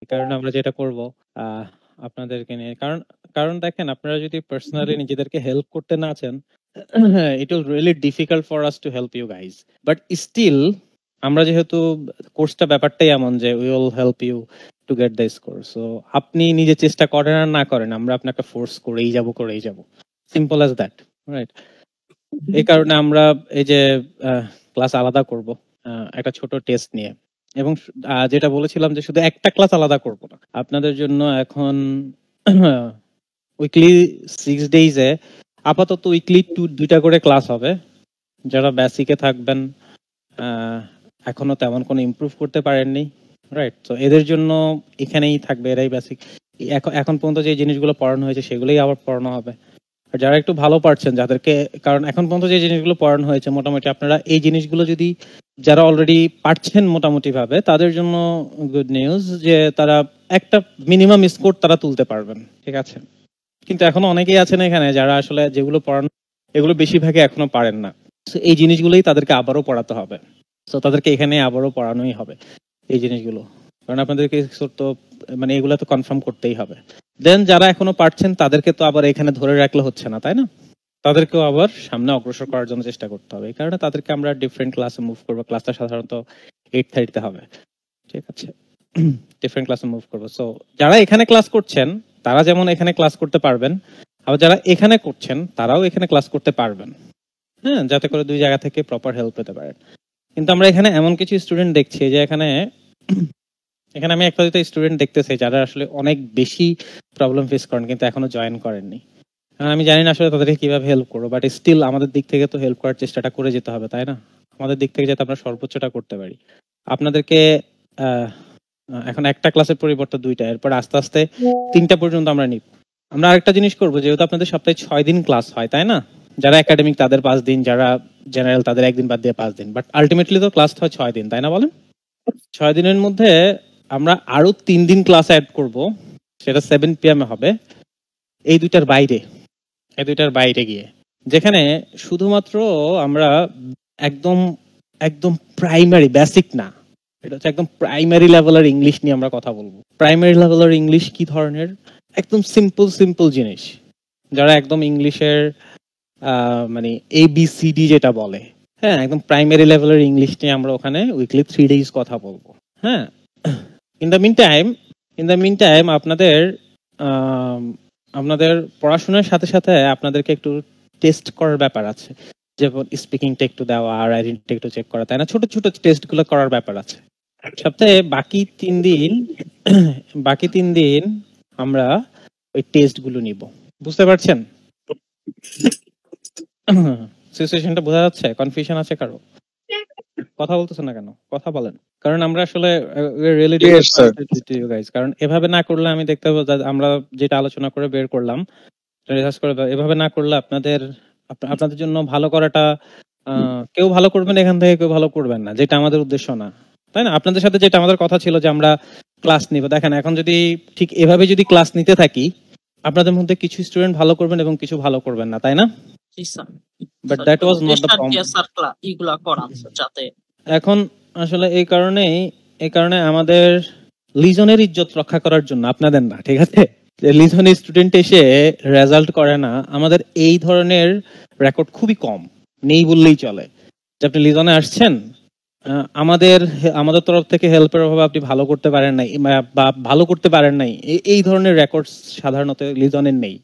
এই কারণে আমরা যেটা করব আপনাদেরকে নিয়ে, কারণ কারণ দেখেন আপনারা যদি পার্সোনালি নিজেদেরকে হেল্প করতে না চান, it will really difficult for us to help you guys, but still আমরা যেহেতু কোর্সটা ব্যাপারটাই এমন যে we will help you to get the score, so আপনি নিজে চেষ্টা করেন আর না করেন আমরা আপনাকে ফোর্স করেই যাব, সিম্পল অ্যাজ দ্যাট, রাইট? এই কারণে আমরা এই যে ক্লাস আলাদা করব একটা ছোট টেস্ট নিয়ে, এবং যেটা বলেছিলাম যে শুধু একটা ক্লাস আলাদা করব না আপনাদের জন্য। এখন উইকলি 6 ডেইজে আপাতত উইকলি দুইটা করে ক্লাস হবে। যারা বেসিকে থাকবেন, এখনো তেমন কোনো ইমপ্রুভ করতে পারেননি, রাইট? তো এদের জন্য এখানেই থাকবে, এরাই বেসিক। এখন পর্যন্ত যে জিনিসগুলো পড়ানো হয়েছে সেগুলোই আবার পড়ানো হবে। আর যারা একটু ভালো পারছেন, যাদেরকে, কারণ এখন পর্যন্ত যে জিনিসগুলো পড়ানো হয়েছে মোটামুটি আপনারা এই জিনিসগুলো যদি যারা অলরেডি পারছেন মোটামুটি ভাবে, তাদের জন্য গুড নিউজ যে তারা একটা মিনিমাম স্কোর তারা তুলতে পারবেন, ঠিক আছে? কিন্তু এখনো অনেকেই আছেন এখানে যারা আসলে যেগুলো পড়ানো এগুলো বেশিরভাগই এখনো পারেন না। এই জিনিসগুলোই তাদেরকে আবারও পড়াতে হবে, তো তাদেরকে এখানে আবারও পড়ানোই হবে এই জিনিসগুলো, কারণ আপনাদেরকে তো মানে এগুলো তো কনফার্ম করতেই হবে। দেন যারা এখনো পারছেন তাদেরকে তো আবার এখানে ধরে রাখলে হচ্ছে না, তাই না? তাদেরকেও আবার সামনে অগ্রসর করার জন্য চেষ্টা করতে হবে। এই কারণে তাদেরকে আমরা ডিফারেন্ট ক্লাসে মুভ করবো। ক্লাসটা সাধারণত 8:30 হবে, ঠিক আছে? ডিফারেন্ট ক্লাসে মুভ করবো। সো যারা এখানে ক্লাস করছেন তারা যেমন এখানে ক্লাস করতে পারবেন, আবার যারা এখানে করছেন তারাও এখানে ক্লাস করতে পারবেন, হ্যাঁ, যাতে করে দুই জায়গা থেকে প্রপার হেল্প পেতে পারেন। কিন্তু আমরা এখানে এমন কিছু স্টুডেন্ট দেখছি যে এখানে আমি একটা দুটো স্টুডেন্ট দেখতেছি যারা আসলে অনেক বেশি প্রবলেম ফেস করেন কিন্তু এখনো জয়েন করেননি। আমি জানি না আসলে তাদেরকে কিভাবে হেল্প করবো, বাট স্টিল আমাদের দিক থেকে তো হেল্প করার চেষ্টাটা করে যেতে হবে, তাই না? আমাদের দিক থেকে যাতে আমরা সর্বোচ্চটা করতে পারি। আপনাদেরকে এখন একটা ক্লাসের পরিবর্তে দুইটা, এরপর আস্তে আস্তে 3টা পর্যন্ত আমরা নিব। আমরা আরেকটা জিনিস করবো, যেহেতু আপনাদের সপ্তাহে 6 দিন ক্লাস হয়, তাই না? যারা একাডেমিক তাদের 5 দিন, যারা জেনারেল তাদের 1 দিন বাদ দিয়ে 5 দিন, বাট আলটিমেটলি তো ক্লাস হয় 6 দিন, তাই না? বলেন 6 দিনের মধ্যে আমরা আরো 3 দিন ক্লাস অ্যাড করব, সেটা 7 PM হবে এই দুইটার বাইরে গিয়ে, যেখানে শুধুমাত্র আমরা একদম একদম প্রাইমারি বেসিক না, এটা হচ্ছে একদম প্রাইমারি লেভেলের ইংলিশ নিয়ে আমরা কথা বলবো। প্রাইমারি লেভেলের ইংলিশ কি ধরনের? একদম সিম্পল জিনিস, যারা একদম ইংলিশের মানে ABCD যেটা বলে, হ্যাঁ, একদম প্রাইমারি লেভেলের ইংলিশ নিয়ে আমরা ওখানে উইকলি 3 ডেজ কথা বলবো, হ্যাঁ। ইন দ্য মিন টাইম আপনাদের পড়াশোনার সাথে সাথে আপনাদেরকে একটু টেস্ট করার ব্যাপার আছে, যেমন স্পিকিংটা একটু দেওয়া আর আইডেন্টিটি একটু চেক করা, তাই না? ছোট ছোট টেস্ট গুলো করার ব্যাপার আছে সপ্তাহে। বাকি 3 দিন আমরা ওই টেস্ট গুলো নিব। বুঝতে পারছেন সিচুয়েশনটা? বোঝা যাচ্ছে? কনফিউশন আছে কারো? কথা বলতেছেন না কেন? কথা বলেন। কারণ আমরা আসলে কারণ এভাবে না করলে আমি দেখতে পাবো আমরা যেটা আলোচনা করে বের করলাম, রিসার্চ করে, এভাবে না করলে আপনাদের জন্য ভালো করাটা কেউ ভালো করবেন এখান থেকে, কেউ ভালো করবেন না, যেটা আমাদের উদ্দেশ্য না, তাই না? আপনাদের সাথে যেটা আমাদের কথা ছিল যে আমরা ক্লাস নিব, দেখেন এখন যদি ঠিক এভাবে যদি ক্লাস নিতে থাকি, আপনাদের মধ্যে কিছু স্টুডেন্ট ভালো করবেন এবং কিছু ভালো করবেন না, তাই না? But that was not the এখন আসলে এই কারণে আমাদের লিজনের ইজ্জত রক্ষা করার জন্য, আপনাদের না, ঠিক আছে? লিজনের স্টুডেন্ট এসে রেজাল্ট করে না, আমাদের এই ধরনের রেকর্ড খুবই কম, নেই বললেই চলে। যে আপনি লিজনে আসছেন, আমাদের তরফ থেকে হেল্পের অভাবে আপনি ভালো করতে পারেন নাই বা ভালো করতে পারেন নাই, এই ধরনের রেকর্ড সাধারণত লিজনের নেই।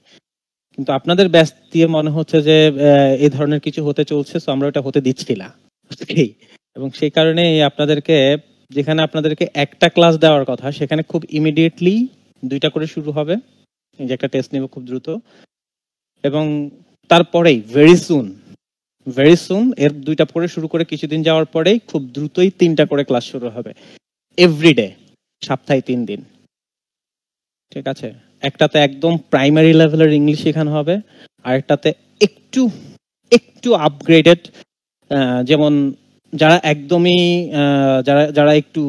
কিন্তু আপনাদের ব্যাচ দিয়ে মনে হচ্ছে যে এই ধরনের কিছু হতে চলছে, তো আমরা ওটা হতে দিচ্ছি না, এবং সেই কারণে যেখানে আপনাদেরকে একটা ক্লাস দেওয়ার কথা, সেখানে খুব ইমিডিয়েটলি 2টা করে শুরু হবে। এই যে একটা টেস্ট নেব খুব দ্রুত, এবং তারপরেই ভেরি সুন এর 2টা পরে শুরু করে কিছুদিন যাওয়ার পরেই খুব দ্রুতই 3টা করে ক্লাস শুরু হবে এভরিডে, সপ্তাহে 3 দিন, ঠিক আছে? একটাতে একদম প্রাইমারি লেভেলের ইংলিশ শেখানো হবে, আর একটাতে একটু আপগ্রেডেড, যেমন যারা একদমই যারা একটু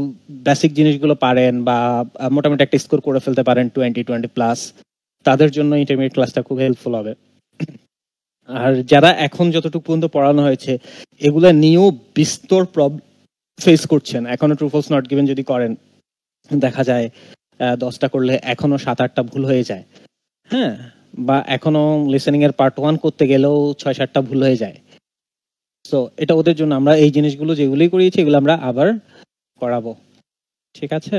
বেসিক জিনিসগুলো পারেন বা মোটামুটি একটা স্কোর করে ফেলতে পারেন 20+ তাদের জন্য ইন্টারমিডিয়েট ক্লাসটা খুব হেল্পফুল হবে। আর যারা এখন যতটুকু পর্যন্ত পড়ানো হয়েছে এগুলা নিয়েও বিস্তর প্রবলেম ফেস করছেন, এখনো ট্রু ফলস নট গিভেন যদি করেন, দেখা যায় 10টা করলে এখনো 7-8টা ভুল হয়ে যায়, হ্যাঁ, বা এখনো লিসেনিং এর পার্ট 1 করতে গেলেও 6-7টা ভুল হয়ে যায়। সো এটা ওদের জন্য আমরা এই জিনিসগুলো যেগুলোই করিয়েছি এগুলো আমরা আবার করাবো, ঠিক আছে?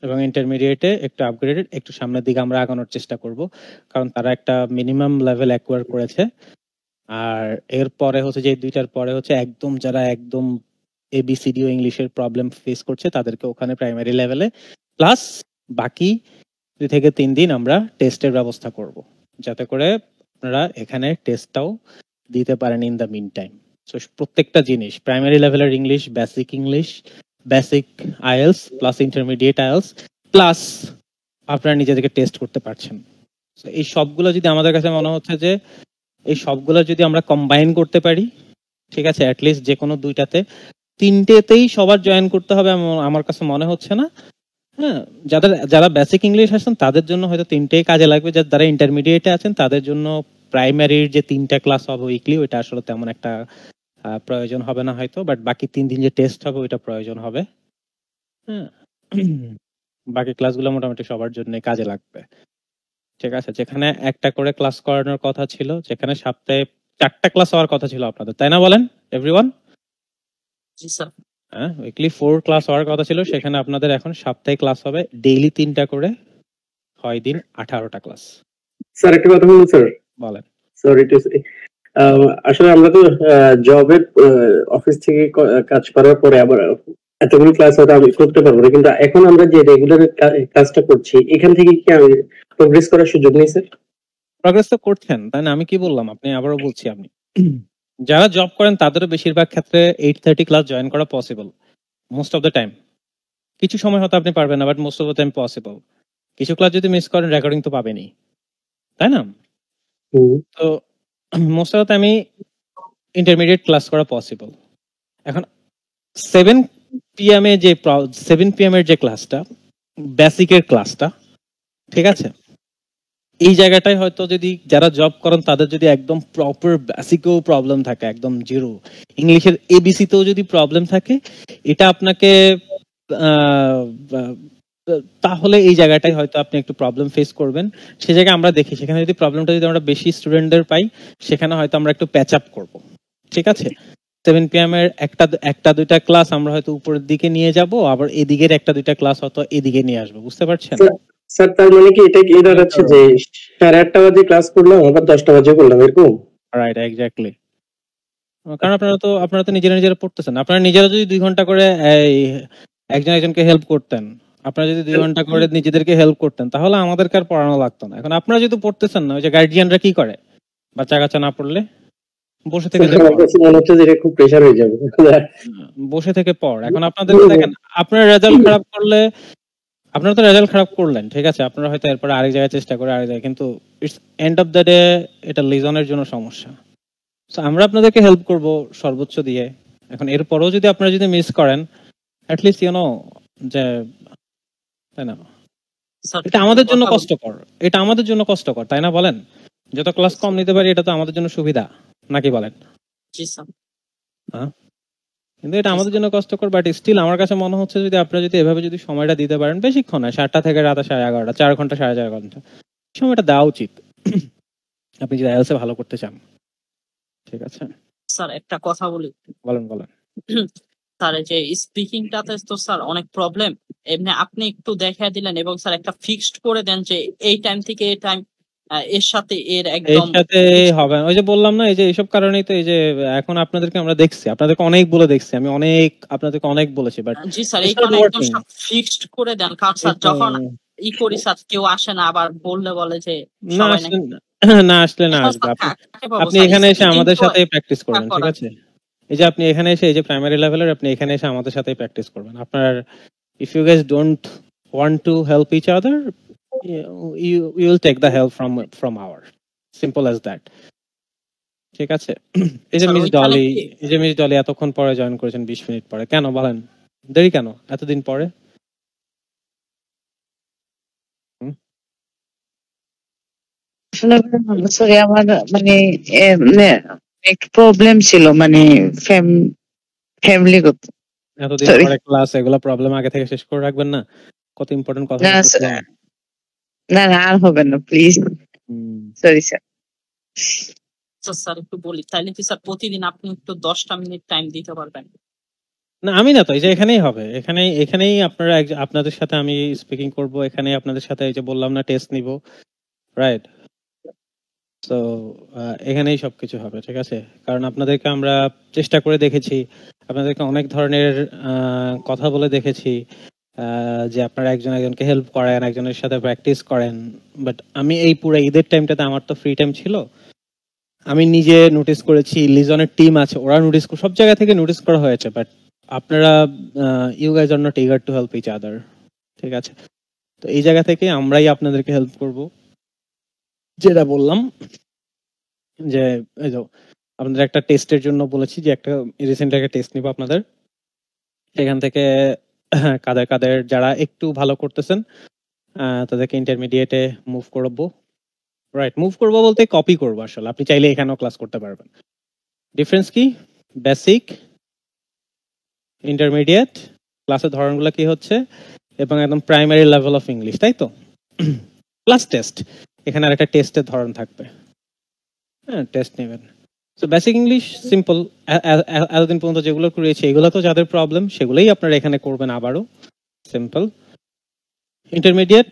এবং ইন্টারমিডিয়েটে একটু আপগ্রেডেড, একটু সামনের দিকে আমরা আগানোর চেষ্টা করব, কারণ তারা একটা মিনিমাম লেভেল অ্যাকোয়ার করেছে। আর এরপরে হচ্ছে যে দুইটার পরে হচ্ছে একদম যারা একদম এবিসিডি ও ইংলিশের প্রবলেম ফেস করছে তাদেরকে ওখানে প্রাইমারি লেভেলে, প্লাস বাকি 2 থেকে 3 দিন আমরা টেস্টের ব্যবস্থা করব, যাতে করে আপনারা এখানে টেস্টটাও দিতে পারেন in the mean time. So প্রত্যেকটা জিনিস প্রাইমারি লেভেলের English, basic IELTS plus intermediate IELTS plus আপনারা নিজেদেরকে টেস্ট করতে পারছেন। So এই সবগুলো যদি আমাদের কাছে মনে হচ্ছে যে এই সবগুলো যদি আমরা কম্বাইন করতে পারি, ঠিক আছে, অ্যাটলিস্ট যে কোনো দুইটাতে, 3টেতেই সবার জয়েন করতে হবে আমার কাছে মনে হচ্ছে না। হ্যাঁ, যারা বেসিক ইংলিশ আছেন তাদের জন্য হয়তো 3টেই কাজে লাগবে, যারা ইন্টারমিডিয়েটে আছেন তাদের জন্য প্রাইমারির যে 3টা ক্লাস হবে উইকলি ওইটা আসলে তেমন একটা প্রয়োজন হবে না হয়তো, বাট বাকি 3 দিন যে টেস্ট হবে ওইটা প্রয়োজন হবে। হ্যাঁ, বাকি ক্লাসগুলো মোটামুটি সবার জন্য কাজে লাগবে, ঠিক আছে? যেখানে একটা করে ক্লাস করানোর কথা ছিল, যেখানে সপ্তাহে 4টা ক্লাস হওয়ার কথা ছিল আপনাদের, তাই না বলেন এভরিওয়ান? জি স্যার। হ্যাঁ, উইকলি 4 ক্লাস হওয়ার কথা ছিল, সেখানে আপনাদের এখন সপ্তাহে ক্লাস হবে ডেইলি 3টা করে, 6 দিন 18টা ক্লাস। স্যার একটা কথা বলুন স্যার। বলেন। সরি টু সে, আসলে আমরা তো জবের অফিস থেকে কাজ করার পরে আবার এতগুলো ক্লাস হয়তো আমি করতে পারবো না, কিন্তু এখন আমরা যে রেগুলার ক্লাসটা করছি এখান থেকে কি প্রোগ্রেস করার সুযোগ নেই স্যার? প্রোগ্রেস তো করছেন, তাই না? আমি কি বললাম, আপনি আবারও বলছি, আপনি যারা জব করেন তাদেরও বেশিরভাগ ক্ষেত্রে 8:30 ক্লাস জয়েন করা possible most of the time. কিছু সময় হয়তো আপনি পারবেন না, but most of the time possible. কিছু ক্লাস যদি মিস করেন রেকর্ডিং তো পাবেনই, তাই না? তো মোস্ট অফ দ্য টাইমই ইন্টারমিডিয়েট ক্লাস করা পসিবল। এখন 7 PM এ যে 7 PM এর যে ক্লাসটা, বেসিকের ক্লাসটা, ঠিক আছে, এই জায়গাটায় হয়তো যদি যারা জব করেন তাদের যদি একদম প্রপার বেসিকেও প্রবলেম থাকে, একদম জিরো ইংলিশের এবিসিতেও যদি প্রবলেম থাকে, এটা আপনাকে তাহলে এই জায়গাটায় হয়তো আপনি একটু প্রবলেম ফেস করবেন। সে জায়গায় আমরা দেখি সেখানে যদি প্রবলেমটা যদি আমরা বেশি স্টুডেন্টদের পাই, সেখানে হয়তো আমরা একটু প্যাচ আপ করবো, ঠিক আছে? 7 PM এর একটা দুইটা ক্লাস আমরা হয়তো উপরের দিকে নিয়ে যাব, আবার এদিকের একটা দুইটা ক্লাস হয়তো এদিকে নিয়ে আসবো, বুঝতে পারছেন? স্যার তার মানে কি এটা কি দাঁড়াচ্ছে যে 8:30 বাজে ক্লাস করলাম আবার 10টা বাজে করলাম এরকম? Right, exactly. কারণ আপনারা তো নিজেরা পড়তেছেন, আপনারা নিজেরা যদি 2 ঘন্টা করে একজনকে হেল্প করতেন, আপনারা যদি 2 ঘন্টা করে নিজেদেরকে হেল্প করতেন, তাহলে আমাদেরকে আর পড়ানো লাগতো না। এখন আপনারা যদি পড়তেছেন না, ওই যে গার্ডিয়ানরা কি করে, বাচ্চা কাচ্চা না পড়লে বসে থেকে মনে হচ্ছে যে এটা খুব প্রেসার হয়ে যাবে, বসে থেকে পড়। এখন আপনাদের দেখেন, আপনার রেজাল্ট খারাপ করলে, আপনারা তো রেজাল্ট খারাপ করলেন, ঠিক আছে, আপনারা হয়তো এরপরে আরেক জায়গায় চেষ্টা করে আরেক জায়গায়, কিন্তু it's end of the day এটা লিজনের জন্য সমস্যা। আমরা আপনাদেরকে হেল্প করব সর্বোচ্চ দিয়ে। এখন এরপরেও যদি আপনারা যদি মিস করেন, অ্যাটলিস্ট যে, তাই না, এটা আমাদের জন্য কষ্টকর, এটা আমাদের জন্য কষ্টকর, তাই না বলেন? যত ক্লাস কম নিতে পারি এটা তো আমাদের জন্য সুবিধা, নাকি বলেন? কিন্তু এটা আমাদের জন্য কষ্টকর, বাট স্টিল আমার কাছে মনে হচ্ছে যদি আপনারা যদি এভাবে যদি সময়টা দিতে পারেন, বেশিক্ষণ না, 7টা থেকে রাত 11:30, 4 ঘন্টা 4.5 ঘন্টা সময়টা দেওয়া উচিত, আপনি যদি আইএলটিএস ভালো করতে চান, ঠিক আছে? স্যার একটা কথা বলি। বলেন। স্যার যে স্পিকিংটাতে তো স্যার অনেক প্রবলেম, এমনি আপনি একটু দেখায় দিলেন এবং স্যার একটা ফিক্সড করে দেন যে এই টাইম থেকে এই টাইম এর সাথে এর একদম সাথে হবে। ওই যে বললাম না, এই যে এইসব কারণেই তো এই যে এখন আপনাদেরকে আমরা দেখছি, আপনাদেরকে অনেক বলে দেখছি, আমি আপনাদেরকে অনেক বলেছি, বাট জি স্যার এই কারণে একদম সব ফিক্সড করে দেন, কারণ স্যার যখন করি স্যার কেউ আসে না, আবার বলে যে না আসলে না আসবে। আপনি এখানে এসে আমাদের সাথে প্র্যাকটিস করবেন, ঠিক আছে? এই যে আপনি এখানে এসে এই যে প্রাইমারি লেভেলের আপনি এখানে এসে আমাদের সাথে প্র্যাকটিস করবেন। আপনার if you guys don't want to help each other, you will take the help from our, simple as that, ঠিক আছে? এই যে মিস ডলি এতক্ষণ পরে জয়েন করেছেন, 20 মিনিট পরে, কেন বলেন? দেরি কেন এতদিন পরে? সরি আমার মানে একটু প্রবলেম ছিল, মানে ফ্যামিলিগত। এতদিন পরে ক্লাস, এগুলা প্রবলেম আগে থেকে শেষ করে রাখবেন না? কত ইম্পর্টেন্ট কথা না বলতেছিলাম। স্যার, না না আর হবে না প্লিজ, হুম। Sorry sir. আচ্ছা স্যার একটু বলি, তাইলে কি স্যার প্রতিদিন আপনি একটু 10টা মিনিট টাইম দিতে পারবেন? না আমি না তো, এই যে এখানেই হবে, এখানেই আপনারা আপনাদের সাথে আমি স্পিকিং করব, এখানেই আপনাদের সাথে এই যে বললাম না টেস্ট নিব, রাইট? তো এখানেই সবকিছু হবে, ঠিক আছে? কারণ আপনাদেরকে আমরা চেষ্টা করে দেখেছি, আপনাদেরকে অনেক ধরনের কথা বলে দেখেছি, যে আপনারা একজন একজনকে হেল্প করেন, একজনের সাথে প্র্যাকটিস করেন। বাট আমি এই পুরো ঈদের টাইমটাতে আমার তো ফ্রি টাইম ছিল, আমি নিজে নোটিস করেছি, লিজনের টিম আছে ওরা নোটিস, সব জায়গা থেকে নোটিস করা হয়েছে, বাট আপনারা you guys are not eager to help each other, ঠিক আছে? তো এই জায়গা থেকে আমরাই আপনাদেরকে হেল্প করব, যেটা বললাম যে এই যে আপনাদের একটা টেস্টের জন্য বলেছি যে একটা রিসেন্ট একটা টেস্ট নিব আপনাদের, সেখান থেকে কাদের কাদের যারা একটু ভালো করতেছেন তাদেরকে ইন্টারমিডিয়েটে মুভ করবো, রাইট? মুভ করবো বলতে কপি করবো, আসলে আপনি চাইলে এখানেও ক্লাস করতে পারবেন। ডিফারেন্স কি? বেসিক, ইন্টারমিডিয়েট, ক্লাসের ধরনগুলো কি হচ্ছে, এবং একদম প্রাইমারি লেভেল অফ ইংলিশ, তাই তো? প্লাস টেস্ট, এখানে আর একটা টেস্টের ধরন থাকবে, হ্যাঁ টেস্ট নেবেন। তো বেসিক ইংলিশ সিম্পল, এতদিন পর্যন্ত যেগুলো করেছি এগুলো তো যাদের প্রবলেম সেগুলোই আপনারা এখানে করবেন, আবারও সিম্পল। ইন্টারমিডিয়েট,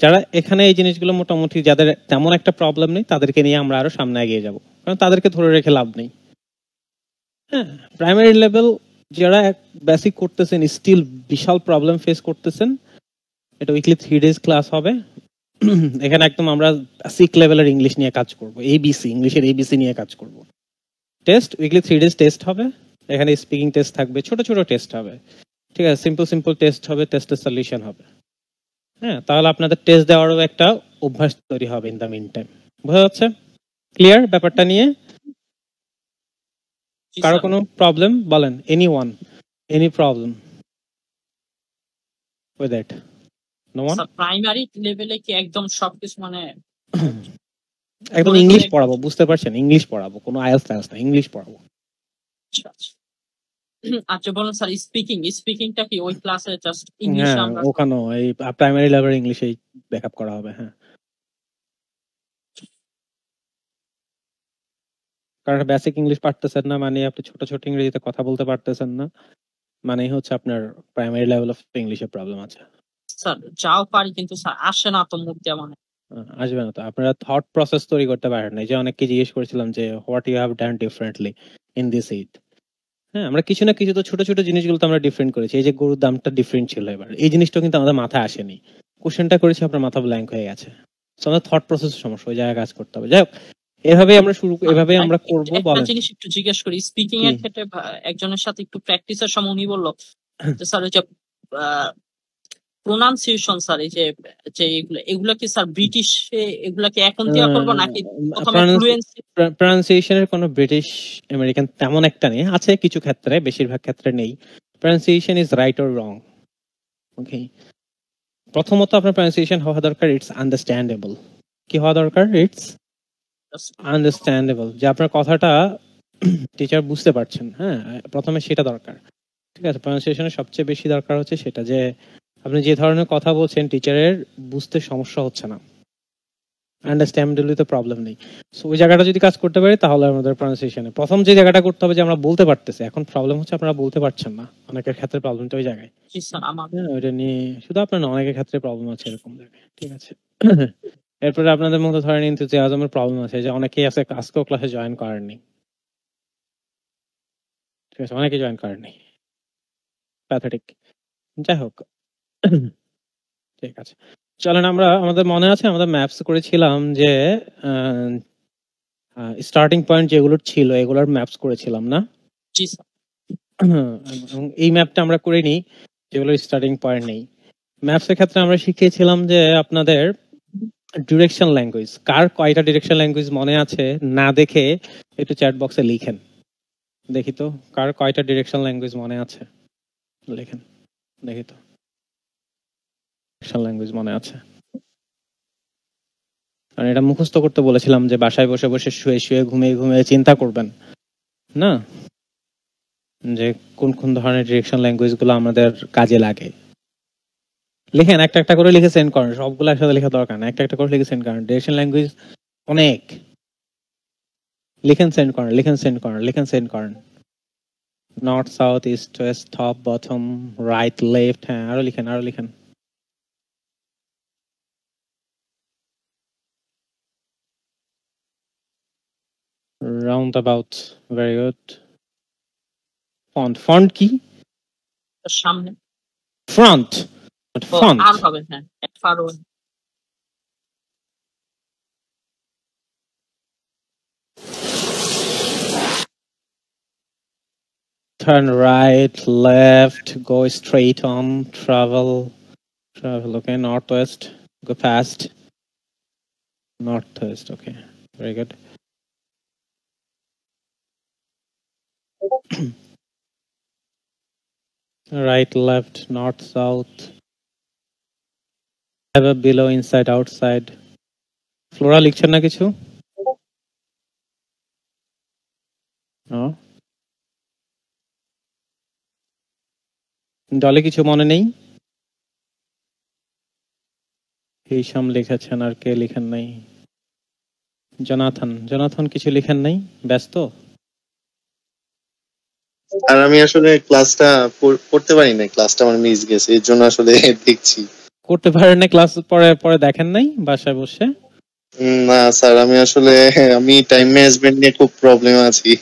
যারা এখানে এই জিনিসগুলো মোটামুটি যাদের তেমন একটা প্রবলেম নেই তাদেরকে নিয়ে আমরা আরো সামনে এগিয়ে যাব, কারণ তাদেরকে ধরে রেখে লাভ নেই। হ্যাঁ, প্রাইমারি লেভেল যারা বেসিক করতেছেন, স্টিল বিশাল প্রবলেম ফেস করতেছেন, এটা উইকলি 3 days ক্লাস হবে। এখানে একদম আমরা বেসিক লেভেলের ইংলিশ নিয়ে কাজ করব, এবিসি, ইংলিশের এবিসি নিয়ে কাজ করব। টেস্ট উইকলি 3 days টেস্ট হবে, এখানে স্পিকিং টেস্ট থাকবে, ছোট ছোট টেস্ট হবে, ঠিক আছে? সিম্পল টেস্ট হবে, টেস্টের সলিউশন হবে। হ্যাঁ, তাহলে আপনাদের টেস্ট দেওয়ারও একটা অভ্যাস তৈরি হবে ইন দ্য মিন টাইম। বোঝা যাচ্ছে? ক্লিয়ার ব্যাপারটা নিয়ে? জি কারো স্যার। কোনো প্রবলেম বলেন, anyone, any problem with that? No one? Sir primary লেভেলে কি একদম সবকিছু মানে একদম বলে ইংলিশ দিলে- পড়াবো, বুঝতে পারছেন? ইংলিশ পড়াবো, কোনো আইএলটিএস টাইলস না, ইংলিশ পড়াবো। আচ্ছা, আচ্ছা। আচ্ছা বলুন স্যার, স্পিকিংটা কি ওই ক্লাসে জাস্ট ইংলিশে হ্যাঁ, আমরা ওখানেও এই প্রাইমারি লেভেল ইংলিশেই ব্যাকআপ করা হবে। হ্যাঁ, কারণ বেসিক ইংলিশ পারতেছেন না মানে আপনি ছোট ছোট ইংরেজিতে কথা বলতে পারতেছেন না, মানেই হচ্ছে আপনার প্রাইমারি লেভেল অফ ইংলিশে প্রবলেম আছে। স্যার যাও পারি কিন্তু স্যার আসে না তো মুখ দিয়ে, মানে আসবে না তো, আপনারা থট প্রসেস তৈরি করতে পারেন না। এই যে অনেককে জিজ্ঞেস করেছিলাম যে what you have done differently in this Eid. হ্যাঁ, আমরা কিছু না কিছু তো ছোট ছোট জিনিসগুলো তো আমরা ডিফারেন্ট করেছি। এই যে গরুর দামটা ডিফারেন্ট ছিল, এবার এই জিনিসটা কিন্তু আমাদের মাথায় আসেনি, কোশ্চেনটা করেছি আপনার মাথা ব্ল্যাঙ্ক হয়ে গেছে। আমাদের থট প্রসেস সমস্যা, ওই জায়গায় কাজ করতে হবে। যাই হোক, এভাবেই আমরা এভাবেই আমরা করবো। একটা বলেন। জিনিস একটু জিজ্ঞেস করি, স্পিকিং এর কি? ক্ষেত্রে একজনের সাথে একটু প্র্যাকটিসের সময় উনি বললো যে স্যার ওই যে প্রোনাউন্সিয়েশন স্যার, এই যে এগুলা কি স্যার ব্রিটিশ এগুলা কি এখন দিয়া করবো নাকি প্রথমে ফ্লুয়েন্সি? প্রনাউন্সিয়েশনের কোনো ব্রিটিশ আমেরিকান তেমন একটা নেই, আছে কিছু ক্ষেত্রে, বেশিরভাগ ক্ষেত্রে নেই। Pronunciation is right or wrong. Okay, প্রথমত আপনার প্রনাউন্সিয়েশন হওয়া দরকার ইটস আন্ডারস্ট্যান্ডেবল। কি হওয়া দরকার? ইটস আন্ডারস্ট্যান্ডেবল, যে আপনার কথাটা টিচার বুঝতে পারছেন। হ্যাঁ, প্রথমে সেটা দরকার, ঠিক আছে? প্রনাউন্সিয়েশনের সবচেয়ে বেশি দরকার হচ্ছে সেটা, যে আপনি যে ধরনের কথা বলছেন টিচারের বুঝতে সমস্যা হচ্ছে না, আন্ডারস্ট্যান্ডেবলি তো প্রবলেম নেই। সো ওই জায়গাটা যদি কাজ করতে পারি তাহলে আমাদের প্রনাউন্সিয়েশনে প্রথম যে জায়গাটা করতে হবে যে আমরা বলতে পারতেছি। এখন প্রবলেম হচ্ছে আপনারা বলতে পারছেন না, অনেকের ক্ষেত্রে প্রবলেমটা ওই জায়গায়। জি স্যার আমার হ্যাঁ, ওইটা নিয়ে শুধু আপনার না, অনেকের ক্ষেত্রে প্রবলেম আছে এরকম জায়গায়, ঠিক আছে? এরপরে আপনাদের মধ্যে ধরেন এনথুজিয়াজমের প্রবলেম আছে, যে অনেকেই আছে আজকেও ক্লাসে জয়েন করেননি, ঠিক আছে? অনেকেই জয়েন করেননি, প্যাথেটিক। যাই হোক, ঠিক আছে, চলেন আমরা, আমাদের মনে আছে আমাদের ম্যাপস করেছিলাম যে স্টার্টিং পয়েন্ট যেগুলো ছিল এগুলোর ম্যাপস করেছিলাম না? জি স্যার। এবং এই ম্যাপটা আমরা করে নিই যেগুলো স্টার্টিং পয়েন্ট নেই। ম্যাপস এর ক্ষেত্রে আমরা শিখিয়েছিলাম যে আপনাদের ডিরেকশন ল্যাঙ্গুয়েজ, কার কয়টা ডিরেকশন ল্যাঙ্গুয়েজ মনে আছে না দেখে একটু চ্যাট বক্সে লিখেন, দেখি তো কার কয়টা ডিরেকশন ল্যাঙ্গুয়েজ মনে আছে, লিখেন দেখি তো ডিরেকশন ল্যাঙ্গুয়েজ মনে আছে। কারণ এটা মুখস্থ করতে বলেছিলাম যে বাসায় বসে বসে শুয়ে শুয়ে ঘুমিয়ে ঘুমিয়ে চিন্তা করবেন না যে কোন কোন ধরনের ডিরেকশন ল্যাঙ্গুয়েজ গুলো আমাদের কাজে লাগে। লিখেন, একটা একটা করে লিখে সেন্ড করেন, সবগুলো একসাথে লেখা দরকার না, একটা একটা করে লিখে সেন্ড করেন। ডিরেকশন ল্যাঙ্গুয়েজ অনেক, লিখেন সেন্ড করেন, লিখেন সেন্ড করেন, লিখেন সেন্ড করেন। North, south, east, West, top, bottom, right, left, হ্যাঁ আরো লিখেন, আরো লিখেন। Round very good. ফন্ট কি? সামনে ফ্রন্ট, ফন্ট। আর হবে, হ্যাঁ fur way. Turn right, left, go straight on, travel, okay, northwest, go fast. Northwest, okay, very good. Right, left, north, south. Have a below, inside, outside. Flora লিখছেন না কিছু? No? ডলে কিছু মনে নেই? হিসাম লিখেছেন, আর কে লিখেন নাই? জনাথন কিছু লিখেন নাই, ব্যস্ত? আর আমি আসলে ক্লাসটা করতে পারি না, ক্লাসটা আমার মিস গেছে, এর জন্য আসলে দেখছি। করতে পারেন না ক্লাস, পরে পরে দেখেন নাই বাসায় বসে? না স্যার, আমি টাইম ম্যানেজমেন্ট নিয়ে খুব প্রবলেম আছি।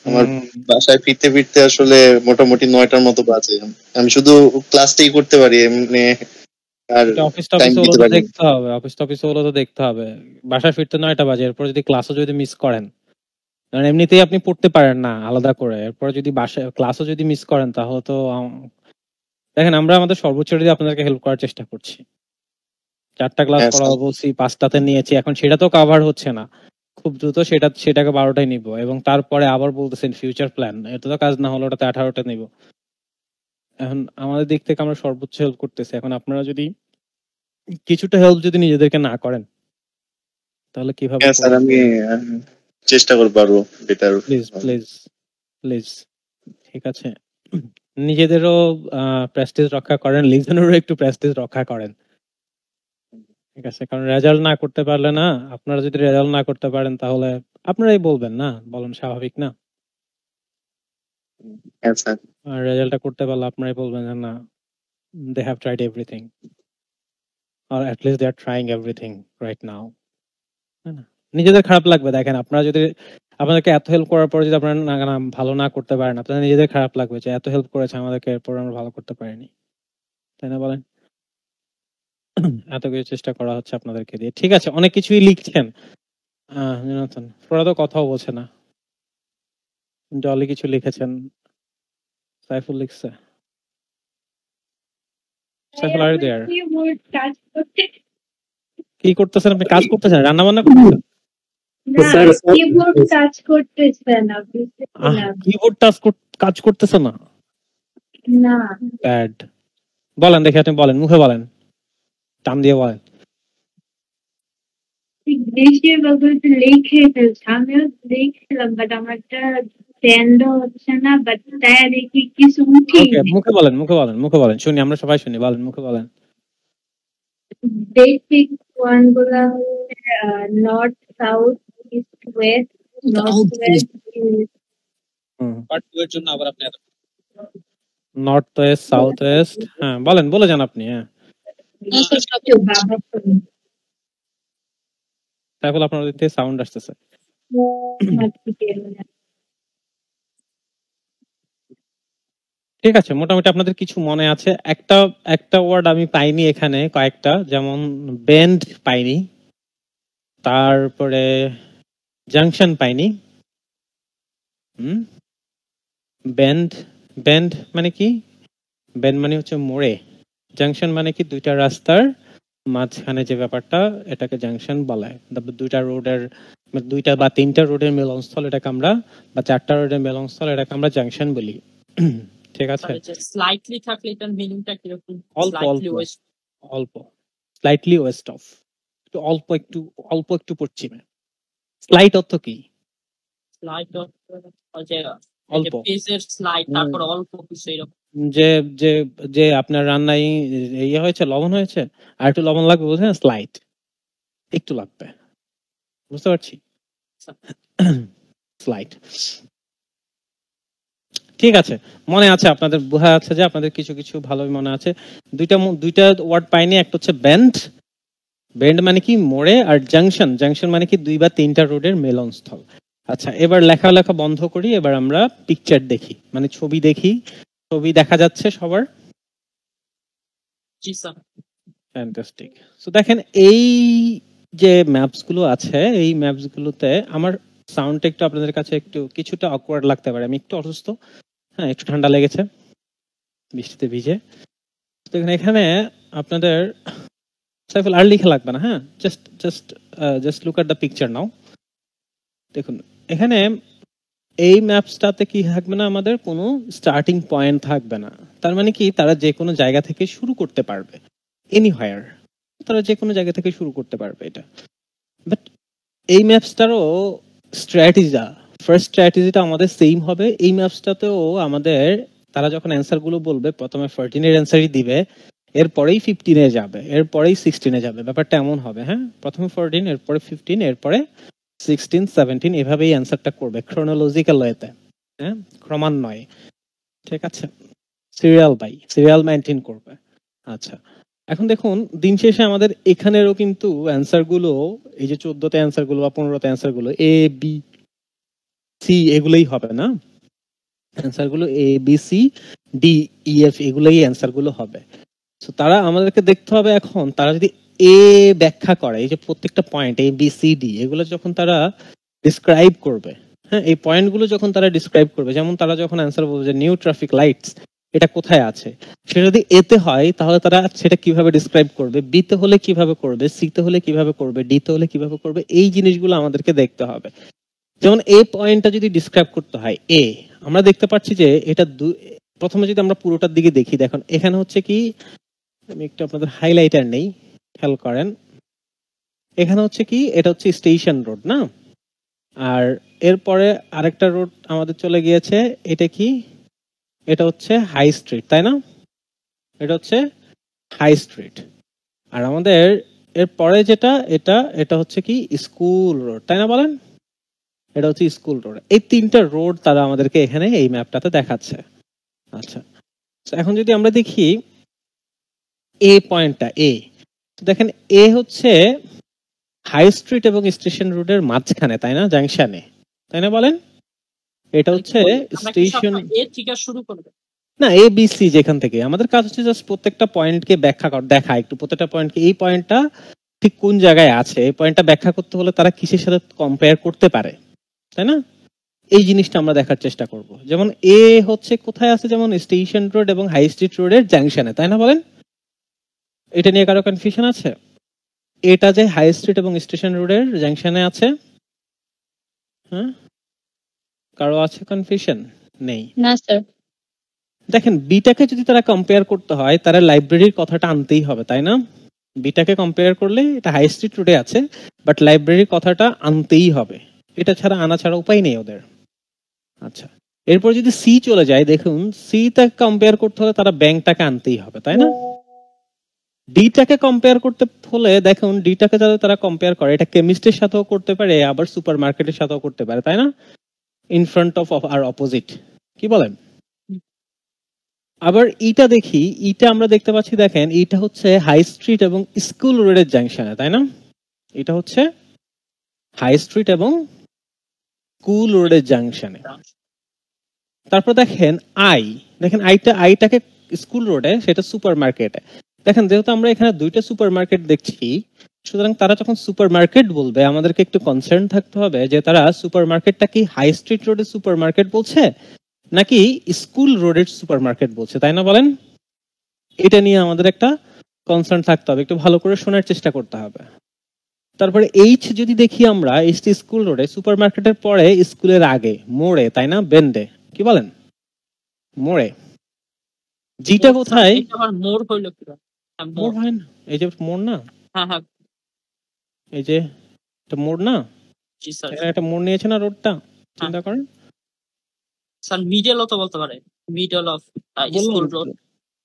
আমার বাসায় ফিরতে ফিরতে আসলে মোটামুটি 9টার মতো বাজে। আমি শুধু ক্লাসটাই করতে পারি, এমনি আর অফিস টাইম দিতে পারি না। দেখতে হবে, অফিস হলো তো দেখতে হবে। বাসায় ফিরতে 9টা বাজে, এরপর যদি ক্লাসও যদি মিস করেন, কারণ এমনিতেই আপনি পড়তে পারেন না আলাদা করে, এরপর যদি বাসায় ক্লাসও যদি মিস করেন তাহলে তো দেখেন, আমরা আমাদের সর্বোচ্চ দিয়ে আপনাদেরকে হেল্প করার চেষ্টা করছি। 4টা ক্লাস হ্যাঁ, করাবো বলছি, 5টাতে নিয়েছি, এখন সেটা তো কভার হচ্ছে না, খুব দ্রুত সেটাকে 12টায় নিব, এবং তারপরে আবার বলতেছেন ফিউচার প্ল্যান, এটা তো কাজ না হলো ওটাতে 18টা নিব। এখন আমাদের দিক থেকে আমরা সর্বোচ্চ হেল্প করতেছি, এখন আপনারা যদি কিছুটা হেল্প যদি নিজেদেরকে না করেন তাহলে কিভাবে? হ্যাঁ স্যার, আমি চেষ্টা করবো আরো বেটার। প্লিজ প্লিজ প্লিজ, ঠিক আছে? নিজেদেরও প্রেস্টিজ রক্ষা করেন, লিজনেরও একটু প্রেস্টিজ রক্ষা করেন, ঠিক আছে? কারণ রেজাল্ট না করতে পারলে না, আপনারা যদি রেজাল্ট না করতে পারেন তাহলে আপনারাই বলবেন না, বলেন, স্বাভাবিক না? হ্যাঁ স্যার। আর রেজাল্টটা করতে পারলে আপনারাই বলবেন যে না, they have tried everything, or at least they are trying everything right now. নিজেদের খারাপ লাগবে, দেখেন আপনারা যদি, আপনাদেরকে এত হেল্প করার পর যদি আপনারা ভালো না করতে পারেন, আপনাদের নিজেদের খারাপ লাগবে যে এত হেল্প করেছে আমাদেরকে, এরপর আমরা ভালো করতে পারিনি, তাই না বলেন? এত কিছু চেষ্টা করা হচ্ছে আপনাদেরকে দিয়ে, ঠিক আছে? অনেক কিছুই লিখছেন, জোনাথন ওরা তো কথাও বলছে না। জলি কিছু লিখেছেন, সাইফুল লিখছে। সাইফুল, আর দেয়ার কি করতেছেন আপনি? কাজ করতেছেন, রান্না বান্না করতেছেন? কিবোর্ড টাচ করতেছেন আপনি? কিবোর্ড কাজ করতেছে না? না, ব্যাড। বলেন দেখি, আপনি বলেন, মুখে বলেন, টান দিয়ে বলেন। দেশীয় বলতে লিখে ফেলছে, আমিও দেখছিলাম, বাট আমারটা সেন্ড হচ্ছে না, বাট তাই দেখি কিছু উঠি। মুখে বলেন, মুখে বলেন, শুনি, আমরা সবাই শুনি, বলেন, মুখে বলেন। বেসিক ওয়ান গুলা হচ্ছে north, south, east, West. North West part 2 এর জন্য আবার আপনি নর্থ ওয়েস্ট, সাউথ ওয়েস্ট, হ্যাঁ বলেন, বলে যান আপনি। হ্যাঁ সাইফুল, আপনার ওদিক থেকে সাউন্ড আসতেছে। ঠিক আছে, মোটামুটি আপনাদের কিছু মনে আছে। একটা ওয়ার্ড আমি পাইনি এখানে, কয়েকটা, যেমন বেন্ড পাইনি, তারপরে জাংশন পাইনি। বেন্ড, বেন্ড মানে কি? বেন্ড মানে হচ্ছে মোড়ে, জাংশন মানে কি? দুইটা রাস্তার মাঝখানে যে ব্যাপারটা, এটাকে জাংশন বলা হয়। তারপর দুইটা রোডের, দুইটা বা তিনটা রোডের মিলনস্থল এটাকে আমরা, বা 4টা রোডের মিলনস্থল এটাকে আমরা জাংশন বলি, ঠিক আছে? স্লাইটলি থাকলে এটার মিনিংটা কিরকম? অল্প, স্লাইটলি ওয়েস্ট অফ, একটু অল্প একটু পশ্চিমে। স্লাইট অর্থ কি? স্লাইট যে অল্প পেজের স্লাইড, হুম, তারপর অল্প কিছু এরকম। যে যে যে আপনার রান্নায় ইয়ে হয়েছে, লবণ হয়েছে, আর একটু লবণ লাগবে, বুঝলেন, স্লাইড একটু লাগবে, বুঝতে পারছি, স্লাইড। ঠিক আছে, মনে আছে আপনাদের, বোঝা যাচ্ছে যে আপনাদের কিছু কিছু ভালোই মনে আছে। দুইটা ওয়ার্ড পাইনি, একটা হচ্ছে বেন্ড, বেন্ড মানে কি মোড়ে, আর জাংশন, জাংশন মানে কি দুই বা তিনটা রোডের মেলনস্থল। আচ্ছা, এবার লেখা বন্ধ করি, এবার আমরা পিকচার দেখি, মানে ছবি দেখি। ছবি দেখা যাচ্ছে সবার? জি স্যার। ফ্যান্টাস্টিক। সো দেখেন, এই যে ম্যাপস গুলো আছে, এই ম্যাপস গুলোতে আমার সাউন্ডটা একটু আপনাদের কাছে একটু কিছুটা অকওয়ার্ড লাগতে পারে, আমি একটু অসুস্থ, হ্যাঁ, একটু ঠান্ডা লেগেছে বৃষ্টিতে ভিজে। তো এখানে আপনাদের সাইফুল আর লিখে লাগবে না, হ্যাঁ, just look at the picture now. দেখুন এখানে এই ম্যাপসটাতে কি থাকবে না, আমাদের কোনো স্টার্টিং পয়েন্ট থাকবে না। তার মানে কি, তারা যে কোনো জায়গা থেকে শুরু করতে পারবে, এনিহোয়ার, তারা যে কোনো জায়গা থেকে শুরু করতে পারবে এটা। বাট এই ম্যাপসটারও স্ট্র্যাটেজিটা, ফার্স্ট স্ট্র্যাটেজিটা আমাদের সেম হবে। এই ম্যাপসটাতেও আমাদের, তারা যখন অ্যান্সার গুলো বলবে, প্রথমে 14 এর অ্যান্সারই দিবে, এরপরেই 15 এ যাবে, এরপরেই 16 এ যাবে, ব্যাপারটা এমন হবে, হ্যাঁ, প্রথমে 14, এরপরে 15, এরপরে 16, 17, এভাবেই অ্যান্সারটা করবে ক্রোনোলজিক্যাল ওয়েতে, হ্যাঁ, ক্রমান্বয়ে, ঠিক আছে, সিরিয়াল মেনটেন করবে। আচ্ছা, এখন দেখুন, দিন শেষে আমাদের এখানেরও কিন্তু অ্যান্সার গুলো, এই যে 14তে অ্যান্সার গুলো বা 15তে অ্যান্সার গুলো, এ বি সি এগুলোই হবে না, অ্যান্সার গুলো A B C D E F এগুলোই অ্যান্সার গুলো হবে। তো তারা আমাদেরকে দেখতে হবে এখন, তারা যদি এ ব্যাখ্যা করে, এই যে প্রত্যেকটা পয়েন্ট এ বি সি ডি এগুলো যখন তারা ডিসক্রাইব করবে, হ্যাঁ, এই পয়েন্টগুলো যখন তারা ডিসক্রাইব করবে, যেমন তারা যখন অ্যান্সার বলবে যে নিউ ট্রাফিক লাইটস এটা কোথায় আছে, সেটা যদি এতে হয় তাহলে তারা সেটা কিভাবে ডিসক্রাইব করবে, বিতে হলে কিভাবে করবে, সিতে হলে কিভাবে করবে, ডিতে হলে কিভাবে করবে, এই জিনিসগুলো আমাদেরকে দেখতে হবে। যেমন এ পয়েন্টটা যদি ডিসক্রাইব করতে হয় এ, আমরা দেখতে পাচ্ছি যে এটা প্রথমে যদি আমরা পুরোটার দিকে দেখি, দেখুন এখানে হচ্ছে কি, আমি একটু আপনাদের হাইলাইটার নেই, খেয়াল করেন, এখানে হচ্ছে কি, এটা হচ্ছে স্টেশন রোড না, আর এরপরে আরেকটা রোড আমাদের চলে গিয়েছে, এটা কি, এটা হচ্ছে হাই স্ট্রিট, তাই না, এটা হচ্ছে হাই স্ট্রিট। আর আমাদের এরপরে যেটা, এটা হচ্ছে কি স্কুল রোড, তাই না, বলেন, এটা হচ্ছে স্কুল রোড। এই তিনটা রোড তারা আমাদেরকে এখানে এই ম্যাপটাতে দেখাচ্ছে। আচ্ছা, এখন যদি আমরা দেখি এ পয়েন্টটা, দেখেন এ হচ্ছে হাই স্ট্রিট এবং স্টেশন রোডের মাঝখানে, তাই না, জাংশনে, তাই না, বলেন, এটা হচ্ছে স্টেশন এ থেকে শুরু করবে না, এ বি সি, যেখান থেকে আমাদের কাজ হচ্ছে জাস্ট প্রত্যেকটা পয়েন্টকে ব্যাখ্যা দেখা, একটু প্রত্যেকটা পয়েন্টকে, এই পয়েন্টটা ঠিক কোন জায়গায় আছে, এই পয়েন্টটা ব্যাখ্যা করতে হলে তারা কিসের সাথে কম্পেয়ার করতে পারে, তাই না, এই জিনিসটা আমরা দেখার চেষ্টা করব। যেমন এ হচ্ছে কোথায় আছে, যেমন স্টেশন রোড এবং হাই স্ট্রিট রোডের জাংশনে, তাই না, বলেন, এটা নিয়ে কারো কনফিউশন আছে? এটা যে হাই স্ট্রিট এবং স্টেশন রোডের জাংশনে আছে, হ্যাঁ, কারো আছে কনফিউশন? নেই না স্যার। দেখেন, বিটাকে যদি তারা কম্পেয়ার করতে হয়, তারা লাইব্রেরির কথাটা আনতেই হবে, তাই না, বিটাকে কম্পেয়ার করলে এটা হাই স্ট্রিট রোডে আছে, বাট লাইব্রেরির কথাটা আনতেই হবে, এটা ছাড়া আনা ছাড়া উপায় নেই ওদের। আচ্ছা, এরপর যদি সি চলে যায়, দেখুন সিটা কম্পেয়ার করতে হলে তারা ব্যাংকটাকে আনতেই হবে, তাই না, ডিটাকে কম্পেয়ার করতে হলে দেখুন ডিটাকে যাতে তারা কম্পেয়ার করে, এটা কেমিস্টের সাথেও করতে পারে, আবার সুপার মার্কেটের সাথেও করতে পারে, তাই না, ইন ফ্রন্ট অফ আর অপোজিট, কি বলেন? আবার ইটা দেখি, ইটা আমরা দেখতে পাচ্ছি, দেখেন এটা হচ্ছে হাই স্ট্রিট এবং স্কুল রোডের জাংশনে, তাই না, এটা হচ্ছে হাই স্ট্রিট এবং স্কুল রোডের জাংশনে। তারপর দেখেন আইটাকে স্কুল রোডে, সেটা সুপার মার্কেটে। দেখেন, যেহেতু আমরা এখানে দুইটা সুপার মার্কেট দেখছি, সুতরাং তারা যখন সুপার মার্কেট বলবে আমাদেরকে একটু কনসার্ন থাকতে হবে যে তারা সুপার মার্কেটটা কি হাই স্ট্রিট রোডের সুপার মার্কেট বলছে নাকি স্কুল রোডের সুপার মার্কেট বলছে, তাই না, বলেন, এটা নিয়ে আমাদের একটা কনসার্ন থাকতে হবে, একটু ভালো করে শোনার চেষ্টা করতে হবে। তারপরে এইচ যদি দেখি আমরা, এইচটি স্কুল রোডে, সুপার মার্কেটের পরে স্কুলের আগে মোড়ে, তাই না, বেন্ডে, কি বলেন, মোড়ে। জিটা কোথায়? আমার মোড় হইলো কি? মোড় হয় না, এই যে মোড় না, হ্যাঁ হ্যাঁ, এই যে এটা মোড় না, জি স্যার। একটা মোড় নিয়েছে না রোডটা, চিন্তা করেন, স্যার মিডলও তো বলতে পারে, মিডল অফ স্কুল রোড।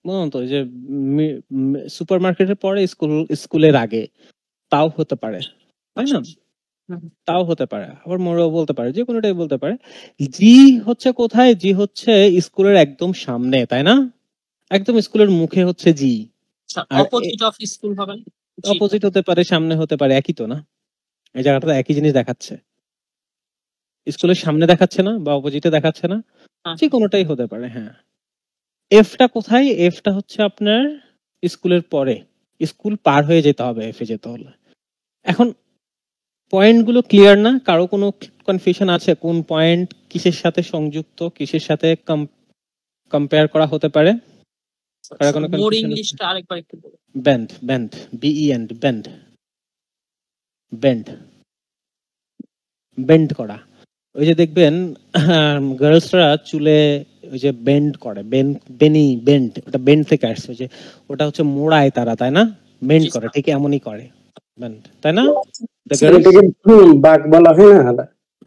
বলুন তো যে সুপার মার্কেটের পরে স্কুলের আগে, তাও হতে পারে, তাই না? তাও হতে পারে, আবার মোড়েও বলতে পারে, যে কোনোটাই বলতে পারে। জি হচ্ছে কোথায়? জি হচ্ছে স্কুলের একদম সামনে, তাই না? একদম স্কুলের মুখে হচ্ছে জি। আর অপোজিট অফ স্কুল হবে না? অপোজিট হতে পারে, সামনে হতে পারে, একই তো না? এই জায়গাটা একই জিনিস দেখাচ্ছে, স্কুলের সামনে দেখাচ্ছে না বা অপোজিটে দেখাচ্ছে না, হ্যাঁ। যে কোনোটাই হতে পারে। হ্যাঁ, এফটা কোথায়? এফটা হচ্ছে আপনার স্কুলের পরে, স্কুল পার হয়ে যেতে হবে এফে যেতে হলে। এখন পয়েন্ট গুলো ক্লিয়ার না? কারো কোনো কনফিউশন আছে কোন পয়েন্ট কিসের সাথে সংযুক্ত, কিসের সাথে কম্পেয়ার করা হতে পারে? কারো কোনো মোর confusion আছে? ইংলিশটা আরেকবার একটু বলুন। Bend, bend, BEND, bend, bend, bend করা। ওই যে দেখবেন গার্লসরা চুলে ওই যে বেন্ড করে, বেনি বেন্ড, ওটা বেন্ড থেকে আসছে, ওই যে ওটা হচ্ছে মোড়ায় তারা, তাই না? বেন্ড জি, করে, স্যার। ঠিক এমনই করে বেন্ড, তাই না? The স্যার, girls- এটাকে বাঘ বলা হয় না?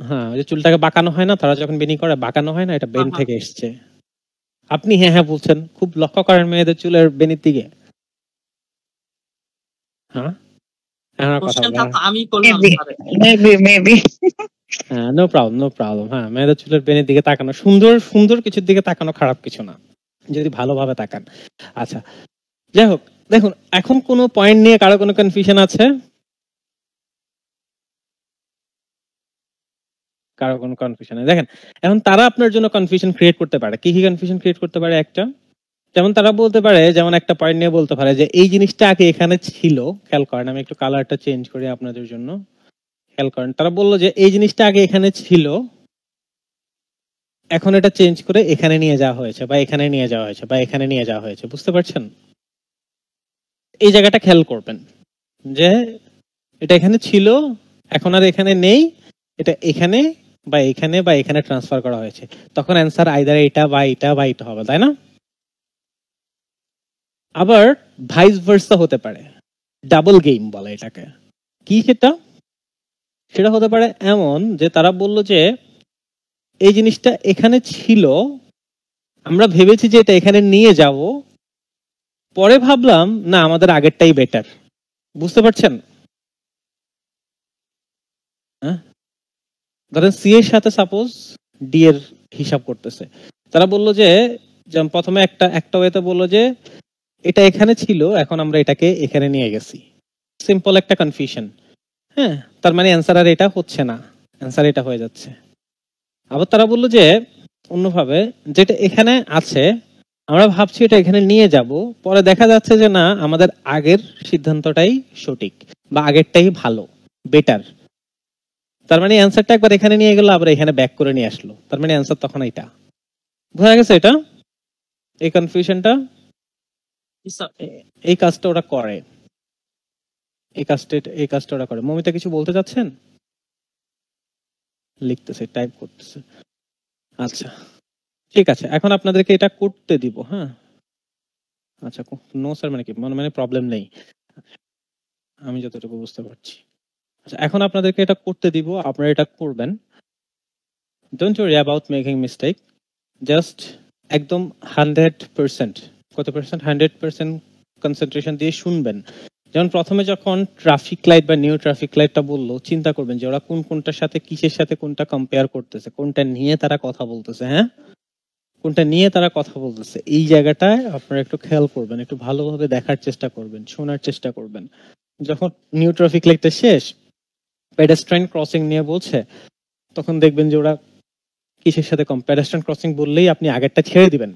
হ্যাঁ, ওই যে চুলটাকে বাঁকানো হয় না, তারা যখন বেনি করে বাঁকানো হয় না, এটা বেন্ড হ্যাঁ, থেকে এসছে। আপনি হ্যাঁ হ্যাঁ বলছেন, খুব লক্ষ্য করেন মেয়েদের চুলের বেনির দিকে। হ্যাঁ, আমার কথা কোশ্চেনটা বলেন। তো আমি করলাম Maybe, স্যার। maybe. হ্যাঁ, নো প্রবলেম, নো প্রবলেম। হ্যাঁ, মেয়েদের চুলের বেনির দিকে তাকানো, সুন্দর সুন্দর কিছুর দিকে তাকানো খারাপ কিছু না, যদি ভালোভাবে তাকান। আচ্ছা, যাই হোক, দেখুন এখন কোনো পয়েন্ট নিয়ে কারো কোনো কনফিউশন আছে? কারো কোনো কনফিউশন নেই? দেখেন, এখন তারা আপনার জন্য কনফিউশন ক্রিয়েট করতে পারে। কি কি কনফিউশন ক্রিয়েট করতে পারে? একটা, যেমন তারা বলতে পারে, যেমন একটা পয়েন্ট নিয়ে বলতে পারে যে এই জিনিসটা আগে এখানে ছিল, খেয়াল করেন, আমি একটু কালারটা চেঞ্জ করি আপনাদের জন্য, খেয়াল করেন। তারা বললো যে এই জিনিসটা আগে এখানে ছিল, এখন এটা চেঞ্জ করে এখানে নিয়ে যাওয়া হয়েছে, বা এখানে নিয়ে যাওয়া হয়েছে, বা এখানে নিয়ে যাওয়া হয়েছে। বুঝতে পারছেন? এই জায়গাটা খেয়াল করবেন যে এটা এখানে ছিল, এখন আর এখানে নেই, এটা এখানে বা এখানে বা এখানে ট্রান্সফার করা হয়েছে। তখন অ্যান্সার আইদার এটা বা এটা বা এটা হবে, তাই না? আবার ভাইস ভার্সা হতে পারে, ডাবল গেম বলে এটাকে। কি সেটা? সেটা হতে পারে এমন যে তারা বললো যে এই জিনিসটা এখানে ছিল, আমরা ভেবেছি যে এটা এখানে নিয়ে যাব, পরে ভাবলাম না আমাদের আগেরটাই বেটার। বুঝতে পারছেন? হ্যাঁ, ধরেন সি এর সাথে সাপোজ ডি এর হিসাব করতেছে, তারা বললো যে যেমন প্রথমে একটা ওয়েতে বললো যে এটা এখানে ছিল, এখন আমরা এটাকে এখানে নিয়ে গেছি। সিম্পল একটা কনফিউশন। হ্যাঁ, তার মানে অ্যান্সার আর এটা হচ্ছে না, অ্যান্সার এটা হয়ে যাচ্ছে। আবার তারা বললো যে অন্যভাবে, যেটা এখানে আছে আমরা ভাবছি এটা এখানে নিয়ে যাব, পরে দেখা যাচ্ছে যে না, আমাদের আগের সিদ্ধান্তটাই সঠিক বা আগেরটাই ভালো, বেটার। তার মানে অ্যান্সারটা একবার এখানে নিয়ে গেল, আবার এখানে ব্যাক করে নিয়ে আসলো, তার মানে অ্যান্সার তখন এটা। বোঝা গেছে এটা? এই কনফিউশনটা, জি, স্যার। এই কাজটা ওরা করে, এই কাজটা ওরা করে। মমিতা কিছু বলতে চাচ্ছেন? লিখতেছে, টাইপ করতেছে। আচ্ছা, ঠিক আছে, এখন আপনাদেরকে এটা করতে দিব। হ্যাঁ, আচ্ছা, নো স্যার মানে কি, মানে প্রবলেম নেই, আমি যতটুকু বুঝতে পারছি। আচ্ছা, এখন আপনাদেরকে এটা করতে দিব, আপনারা এটা করবেন। Don't worry about making mistake, just একদম 100%, কত পার্সেন্ট? 100% কনসেন্ট্রেশন দিয়ে শুনবেন। যেমন প্রথমে যখন ট্রাফিক লাইট বা নিউ ট্রাফিক লাইটটা বললো, চিন্তা করবেন যে ওরা কোনটার সাথে কিসের সাথে কোনটা কম্পেয়ার করতেছে, কোনটা নিয়ে তারা কথা বলতেছে। হ্যাঁ, কোনটা নিয়ে তারা কথা বলতেছে, এই জায়গাটায় আপনারা একটু খেয়াল করবেন, একটু ভালোভাবে দেখার চেষ্টা করবেন, শোনার চেষ্টা করবেন। যখন নিউ ট্রাফিক লাইটটা শেষ, পেডেস্ট্রাইন ক্রসিং নিয়ে বলছে, তখন দেখবেন যে ওরা কিসের সাথে পেডেস্ট্রাইন ক্রসিং বললেই আপনি আগেরটা ছেড়ে দিবেন,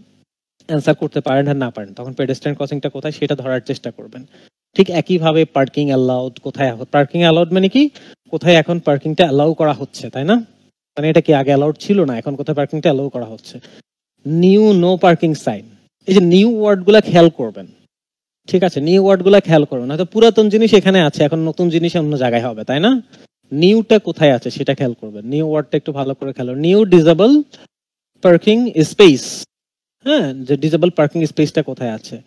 অ্যান্সার করতে পারেন আর না পারেন, তখন পেডেস্ট্রাইন ক্রসিংটা কোথায় সেটা ধরার চেষ্টা করবেন। ঠিক একইভাবে পার্কিং অ্যালাউড, কোথায় পার্কিং অ্যালাউড মানে কি, কোথায় এখন পার্কিংটা অ্যালাউ করা হচ্ছে, তাই না? মানে এটা কি আগে অ্যালাউড ছিল না, এখন কোথায় পার্কিংটা অ্যালাউ করা হচ্ছে। নিউ নো পার্কিং সাইন, এই যে নিউ ওয়ার্ড গুলা খেয়াল করবেন। ঠিক আছে, নিউ ওয়ার্ড গুলা খেয়াল করবেন, হয়তো পুরাতন জিনিস এখানে আছে, এখন নতুন জিনিস অন্য জায়গায় হবে, তাই না? নিউটা কোথায় আছে সেটা খেয়াল করবেন, নিউ ওয়ার্ডটা একটু ভালো করে খেয়াল। নিউ ডিসেবল পার্কিং স্পেস, হ্যাঁ, যে ডিসেবল পার্কিং স্পেসটা কোথায় আছে।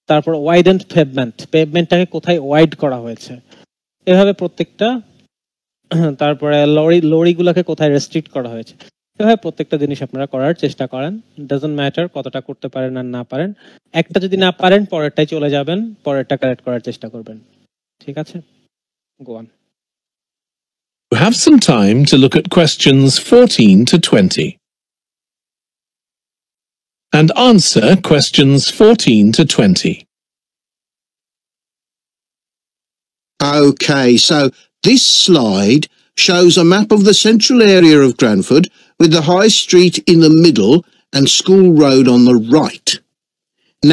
তারপর ওয়াইডেন্ড পেভমেন্ট, পেভমেন্টটাকে কোথায় ওয়াইড করা হয়েছে, এভাবে প্রত্যেকটা। তারপরে লরিগুলোকে কোথায় রেস্ট্রিক্ট করা হয়েছে, হয় প্রত্যেকটা জিনিস আপনারা করার চেষ্টা করেন, ডাজন্ট ম্যাটার কতটা করতে পারেন আর না পারেন, একটা যদি না পারেন পরেরটাই চলে যাবেন, পরেরটা কারেক্ট করার চেষ্টা করবেন, ঠিক আছে? Go on. You have some time to look at questions 14 to 20 and answer questions 14 to 20. Okay, so this slide shows a map of the central area of Cranford with the High Street in the middle and School Road on the right.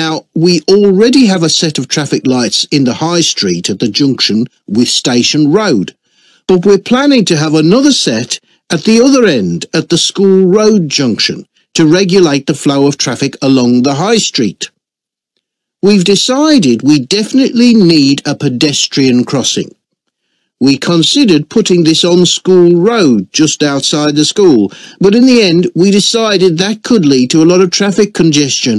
Now, we already have a set of traffic lights in the High Street at the junction with Station Road, but we're planning to have another set at the other end at the School Road junction to regulate the flow of traffic along the High Street. We've decided we definitely need a pedestrian crossing. We considered putting this on School Road just outside the school, but in the end we decided that could lead to a lot of traffic congestion.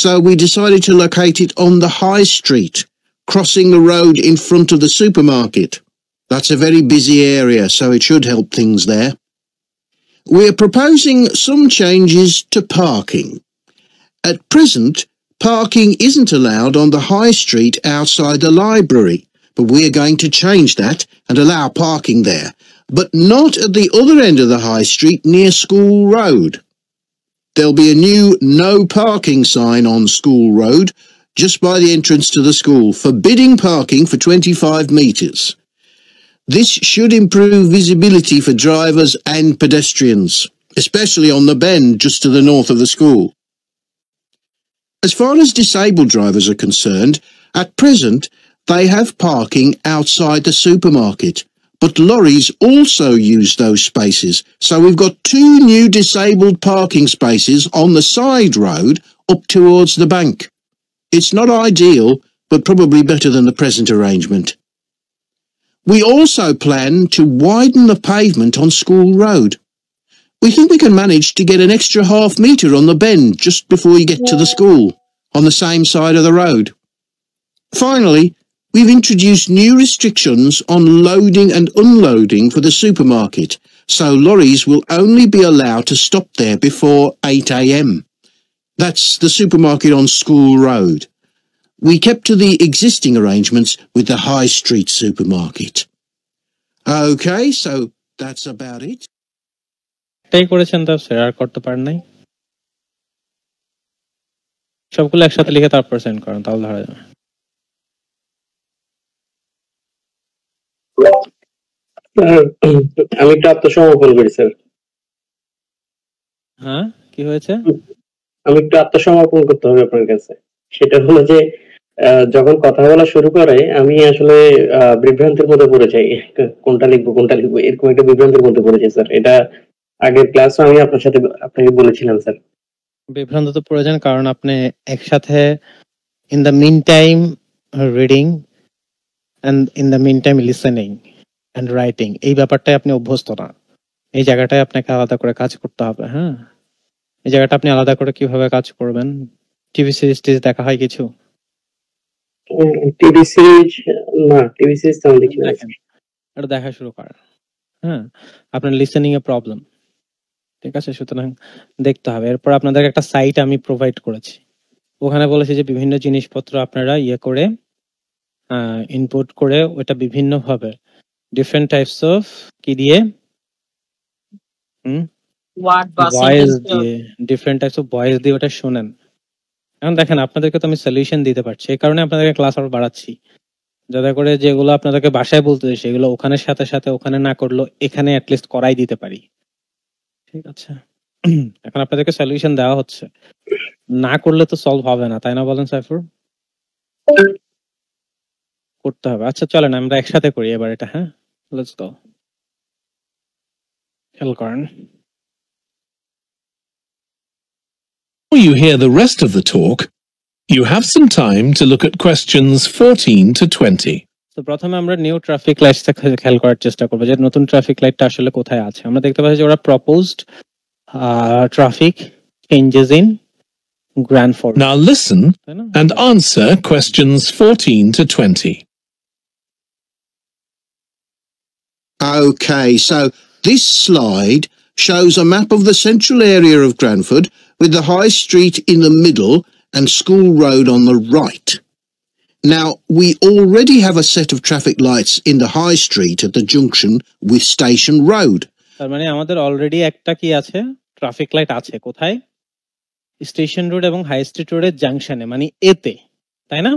So we decided to locate it on the High Street, crossing the road in front of the supermarket. That's a very busy area, so it should help things there. We're proposing some changes to parking. At present, parking isn't allowed on the High Street outside the library, but we're going to change that and allow parking there, but not at the other end of the High Street near School Road. There'll be a new no parking sign on School Road just by the entrance to the school, forbidding parking for 25 metres. This should improve visibility for drivers and pedestrians, especially on the bend just to the north of the school. As far as disabled drivers are concerned, at present they have parking outside the supermarket, but lorries also use those spaces, so we've got 2 new disabled parking spaces on the side road up towards the bank. It's not ideal, but probably better than the present arrangement. We also plan to widen the pavement on School Road. We think we can manage to get an extra half metre on the bend just before you get to the school, on the same side of the road. Finally, we've introduced new restrictions on loading and unloading for the supermarket, so lorries will only be allowed to stop there before 8 a.m. That's the supermarket on School Road. We kept to the existing arrangements with the High Street supermarket. Okay, so that's about it. এটাই করেছেন তো sir, আর করতে পারেন নাই? সবগুলো একসাথে লিখে তারপর সেন্ড করেন, তাহলে ধরা যাবে। আমি একটু আত্মসমর্পণ করি স্যার। হ্যাঁ, কি হয়েছে? আমি একটু আত্মসমর্পণ করতে হবে আপনার কাছে। সেটা হলো যে যখন কথা বলা শুরু করে আমি আসলে বিভ্রান্তির মধ্যে পড়ে যাই, কোনটা লিখবো এরকম একটা বিভ্রান্তির মধ্যে পড়ে যাই স্যার। এটা আগের ক্লাসে আমি আপনাকে বলেছিলাম স্যার। বিভ্রান্ত তো পড়ে যান কারণ আপনি একসাথে in the mean time reading and in the mean time listening and writing, এই ব্যাপারটাই আপনি অভ্যস্ত না। এই জায়গাটায় আপনাকে আলাদা করে কাজ করতে হবে। হ্যাঁ, এই জায়গাটা আপনি আলাদা করে কিভাবে কাজ করবেন? টিভি সিরিজ দেখা হয় কিছু? টিভি সিরিজ না, টিভি সিরিজ তো আমি দেখি না। এটা দেখা শুরু করেন। হ্যাঁ, আপনার লিসেনিং এ প্রবলেম, ঠিক আছে? সুতরাং দেখতে হবে। এরপর আপনাদের একটা সাইট আমি প্রোভাইড করেছি, ওখানে বলেছি যে বিভিন্ন জিনিসপত্র আপনারা করে ইনপুট করে ওটা বিভিন্ন ভাবে ডিফারেন্ট টাইপস অফ কি দিয়ে ভয়েস দিয়ে, ডিফারেন্ট টাইপস অফ ভয়েস দিয়ে ওটা শোনেন। এখন দেখেন আপনাদেরকে তো আমি সলিউশন দিতে পারছি, এই কারণে আপনাদেরকে ক্লাস আরো বাড়াচ্ছি, যাতে করে যেগুলো আপনাদেরকে বাসায় বলতে সেগুলো ওখানে সাথে সাথে ওখানে না করলেও এখানে অ্যাটলিস্ট করাই দিতে পারি, ঠিক আছে? এখন আপনাদেরকে সলিউশন দেওয়া হচ্ছে, না করলে তো সলভ হবে না, তাই না বলেন সাইফুর? করতে হবে। আচ্ছা চলেন আমরা একসাথে করি এবার এটা। হ্যাঁ, লেটস গো। খেয়াল করেন। Before you hear the rest of the talk, you have some time to look at questions 14 to 20. তো প্রথমে আমরা নিউ ট্রাফিক লাইটসটা খেয়াল করার চেষ্টা করবো যে নতুন ট্রাফিক লাইটটা আসলে কোথায় আছে। আমরা দেখতে পাচ্ছি যে ওরা proposed traffic changes in Cranford. Now listen and answer questions 14 to 20. Okay, so this slide shows a map of the central area of Granford with the High Street in the middle and School Road on the right. Now, we already have a set of traffic lights in the High Street at the junction with Station Road. তার মানে আমাদের already একটা কি আছে, traffic light আছে কোথায়? Station road এবং high street রোডের জাংশনে, মানে এতে, তাই না?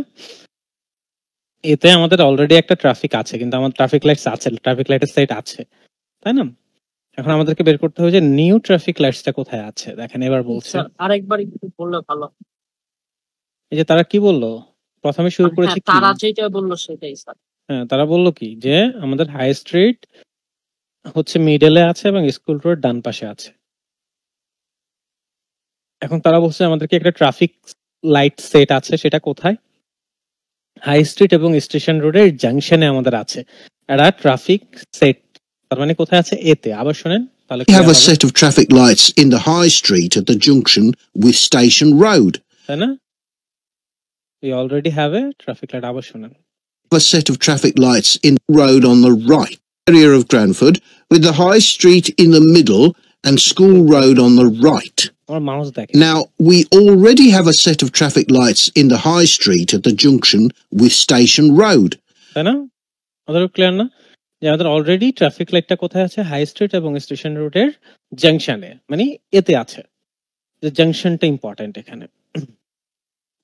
এতে আমাদের অলরেডি একটা ট্রাফিক আছে, কিন্তু আমার ট্রাফিক লাইটস আছে, ট্রাফিক লাইটের সেট আছে, তাই না? এখন আমাদেরকে বের করতে হবে যে নিউ ট্রাফিক লাইটসটা কোথায় আছে। দেখেন এবার বলছে, স্যার আরেকবার একটু বললে ভালো। এই যে তারা কি বললো, প্রথমে শুরু করেছে হ্যাঁ, তারা যেটা বললো সেটাই স্যার। হ্যাঁ, তারা বললো কি যে আমাদের হাই স্ট্রিট হচ্ছে মিডলে আছে এবং স্কুল রোড ডান পাশে আছে। এখন তারা বলছে আমাদেরকে একটা ট্রাফিক লাইট সেট আছে, সেটা কোথায়? হাই স্ট্রিট এবং স্টেশন রোডের জাংশনে আমাদের আছে একটা ট্রাফিক সেট। তার মানে কোথায় আছে? এতে। আবার শুনেন তাহলে, We have a set of traffic lights in the High Street at the junction with Station Road. তাই না? We already have a traffic light. আবার শুনেন, A set of traffic lights in the road on the right area of Granford with the High Street in the middle and School Road on the right. আমার mouse দেখেন। Now, we already have a set of traffic lights in the High Street at the junction with Station Road. তাই না? আমাদের clear না যে আমাদের already traffic লাইটটা কোথায় আছে? হাই স্ট্রিট এবং স্টেশন রোডের জাংশনে, মানে এতে আছে। যে জাংশনটা ইম্পর্টেন্ট এখানে।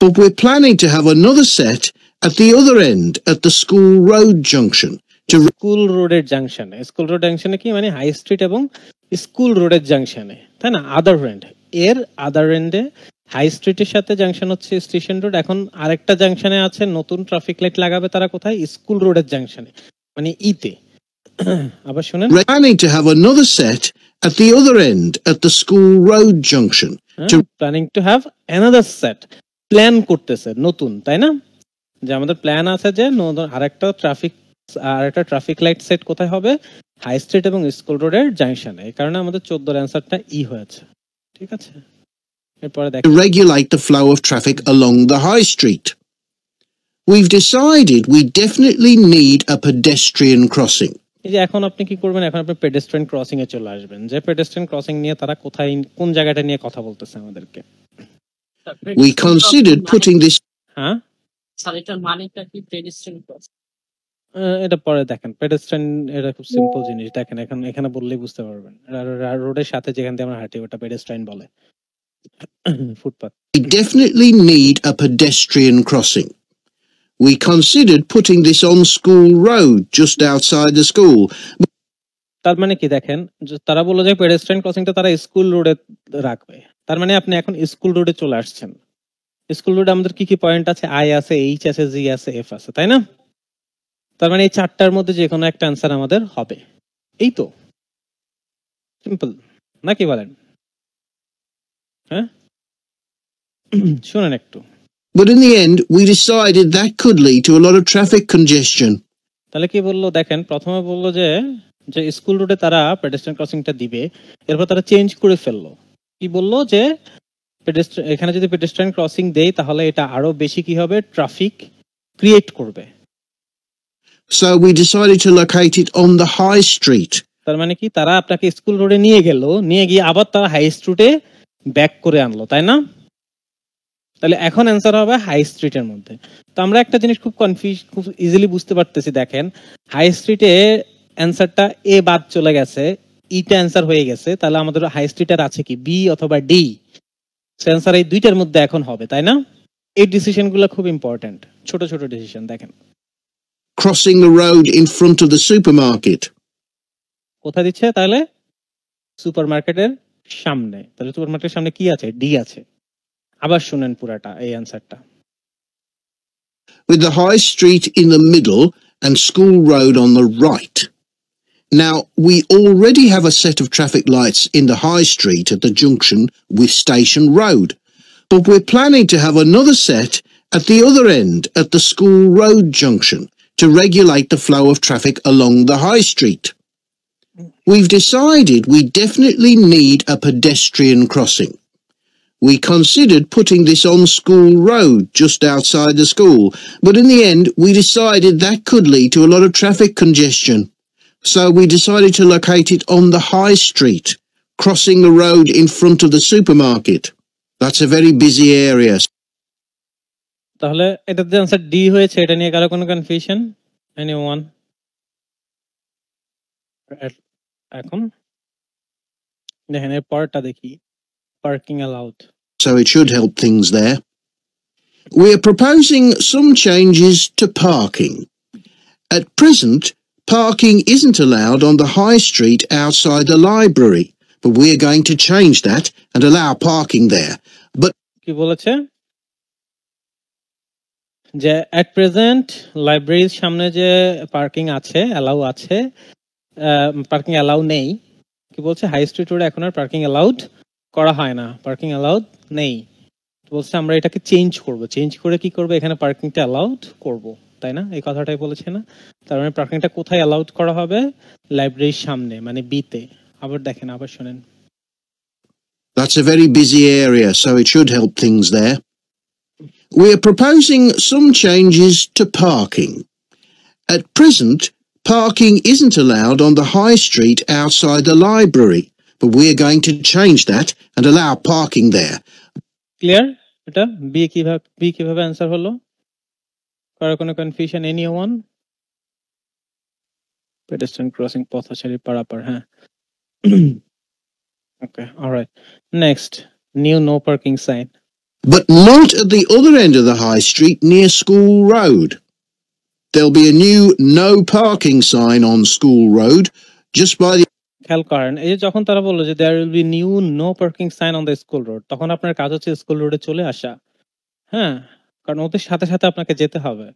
But we're planning to have another set at the other end at the School Road junction to school রোডের জাংশনে। স্কুল রোড জাংশনে কি মানে? হাই স্ট্রিট এবং স্কুল রোডের জাংশনে, তাই না? আদার এন্ড, এর আদার এন্ডে হাই স্ট্রিটের সাথে জাংশন হচ্ছে স্টেশন রোড। এখন আরেকটা জাংশনে আছে নতুন ট্রাফিক লাইট লাগাবে তারা কোথায়? স্কুল রোডের জাংশনে, মানে ইতে। আবার শুনেন, planning to have another set at the other end at the School Road junction to planning to have another set, plan করতেছে নতুন, তাই না? যে আমাদের প্ল্যান আছে যে আরেকটা ট্রাফিক লাইট সেট কোথায় হবে? হাই স্ট্রিট এবং স্কুল রোডের জাংশনে। এই কারণে আমাদের 14 এর অ্যান্সারটা ই হয়েছে। ঠিক আছে, এরপরে দেখ, regulate the flow of traffic along the High Street. We've decided we definitely need a pedestrian crossing. এই যে এখন আপনি কি করবেন? এখন আপনি পেডেস্ট্রিয়ান ক্রসিং এ চলে আসবেন। যে পেডেস্ট্রিয়ান ক্রসিং নিয়ে তারা কোথায়, কোন জায়গাটা নিয়ে কথা বলতেছে আমাদেরকে। We considered putting this হ্যাঁ স্যার এটার মানেটা কি? Pedestrian cross. এটা পরে দেখেন, পেডেস্ট্রিয়ান এটা খুব সিম্পল জিনিস। দেখেন এখন এখানে বললেই বুঝতে পারবেন। রোডের সাথে যেখান দিয়ে আমরা হাঁটি ওটা পেডেস্ট্রিয়ান বলে, footpath. we definitely need a pedestrian crossing. We considered putting this on School Road just outside the school. তার মানে কি দেখেন, তারা বললো যে পেডেস্ট্রিয়ান ক্রসিংটা তারা স্কুল রোডে রাখবে। তার মানে আপনি এখন স্কুল রোডে চলে আসছেন। স্কুল রোডে আমাদের কি কি পয়েন্ট আছে? আই আছে, এইচ আছে, জি আছে, এফ আছে, তাই না? তার মানে এই চারটার মধ্যে যে কোনো একটা অ্যান্সার আমাদের হবে। এই তো সিম্পল, নাকি বলেন? হ্যাঁ, শুনেন একটু। But in the end, we decided that could lead to a lot of traffic congestion. তাহলে কি বললো দেখেন, প্রথমে বললো যে স্কুল রোডে তারা পেডেস্ট্রিয়ান ক্রসিংটা দিবে, এরপর তারা চেঞ্জ করে ফেললো। কি বললো যে এখানে যদি পেডেস্ট্রিয়ান ক্রসিং দেই তাহলে এটা আরো বেশি কি হবে? ট্রাফিক ক্রিয়েট করবে। So we decided to locate it on the High Street. তার মানে কি, তারা আপনাকে স্কুল রোডে নিয়ে গেল, নিয়ে গিয়ে আবার তারা হাই স্ট্রিটে ব্যাক করে আনলো, তাই না? তাহলে এখন অ্যান্সার হবে হাই স্ট্রিটের মধ্যে। তো আমরা একটা জিনিস খুব খুব ইজিলি বুঝতে পারতেছি। দেখেন হাই স্ট্রিটে অ্যান্সারটা এ বাদ চলে গেছে, ইটা অ্যান্সার হয়ে গেছে। তাহলে আমাদের হাই স্ট্রিটের আছে কি? বি অথবা ডি। অ্যান্সার এই দুইটার মধ্যে এখন হবে, তাই না? এই ডিসিশন গুলো খুব ইম্পর্টেন্ট, ছোট ছোট ডিসিশন। দেখেন Crossing the road in front of the supermarket. কোথায় দিচ্ছে? তাহলে সুপারমার্কেটের সামনে। তাহলে সুপারমার্কেটের সামনে কি আছে? ডি আছে। আবার শুনেন পুরাটা এই অ্যান্সারটা। With the High Street in the middle and School Road on the right. Now, we already have a set of traffic lights in the High Street at the junction with Station Road, but we're planning to have another set at the other end at the School Road junction to regulate the flow of traffic along the High Street. We've decided we definitely need a pedestrian crossing. We considered putting this on School Road just outside the school, but in the end we decided that could lead to a lot of traffic congestion. So we decided to locate it on the High Street, crossing the road in front of the supermarket. That's a very busy area. তাহলে এটার যে answer D হয়েছে এটা নিয়ে কারো কোনো confusion anyone এখন দেখেন এর পরেরটা দেখি parking allowed So it should help things there. We're proposing some changes to parking. At present, parking isn't allowed on the high street outside the library, but we're going to change that and allow parking there. But কি বলেছে যে at present লাইব্রেরির সামনে যে parking আছে allow আছে parking allow নেই কি বলছে হাই স্ট্রিট রোডে এখন আর পার্কিং অ্যালাউড করা হয় না পার্কিং অ্যালাউড নেই বলছে আমরা এটাকে চেঞ্জ করব চেঞ্জ করে কি করব এখানে পার্কিংটা অ্যালাউড করব তাই না এই কথাটাই বলেছে না তার মানে পার্কিংটা কোথায় অ্যালাউড করা হবে লাইব্রেরির সামনে মানে বিতে আবার দেখেন আবার শুনেন that's a very busy area, so it should help things there. We're proposing some changes to parking. At present, parking isn't allowed on the high street outside the library, but we're going to change that and allow parking there. Clear এটা B কিভাবে answer হলো কারো কোনো confusion anyone pedestrian crossing পথচারী পারাপার হ্যাঁ okay alright next new no parking sign But not at the other end of the high street near School Road. There'll be a new no parking sign on School Road just by the খেয়াল করেন এই যে যখন তারা বললো যে there will be new no parking sign on the school road তখন আপনার কাজ হচ্ছে স্কুল রোডে চলে আসা হ্যাঁ কারণ ওদের সাথে সাথে আপনাকে যেতে হবে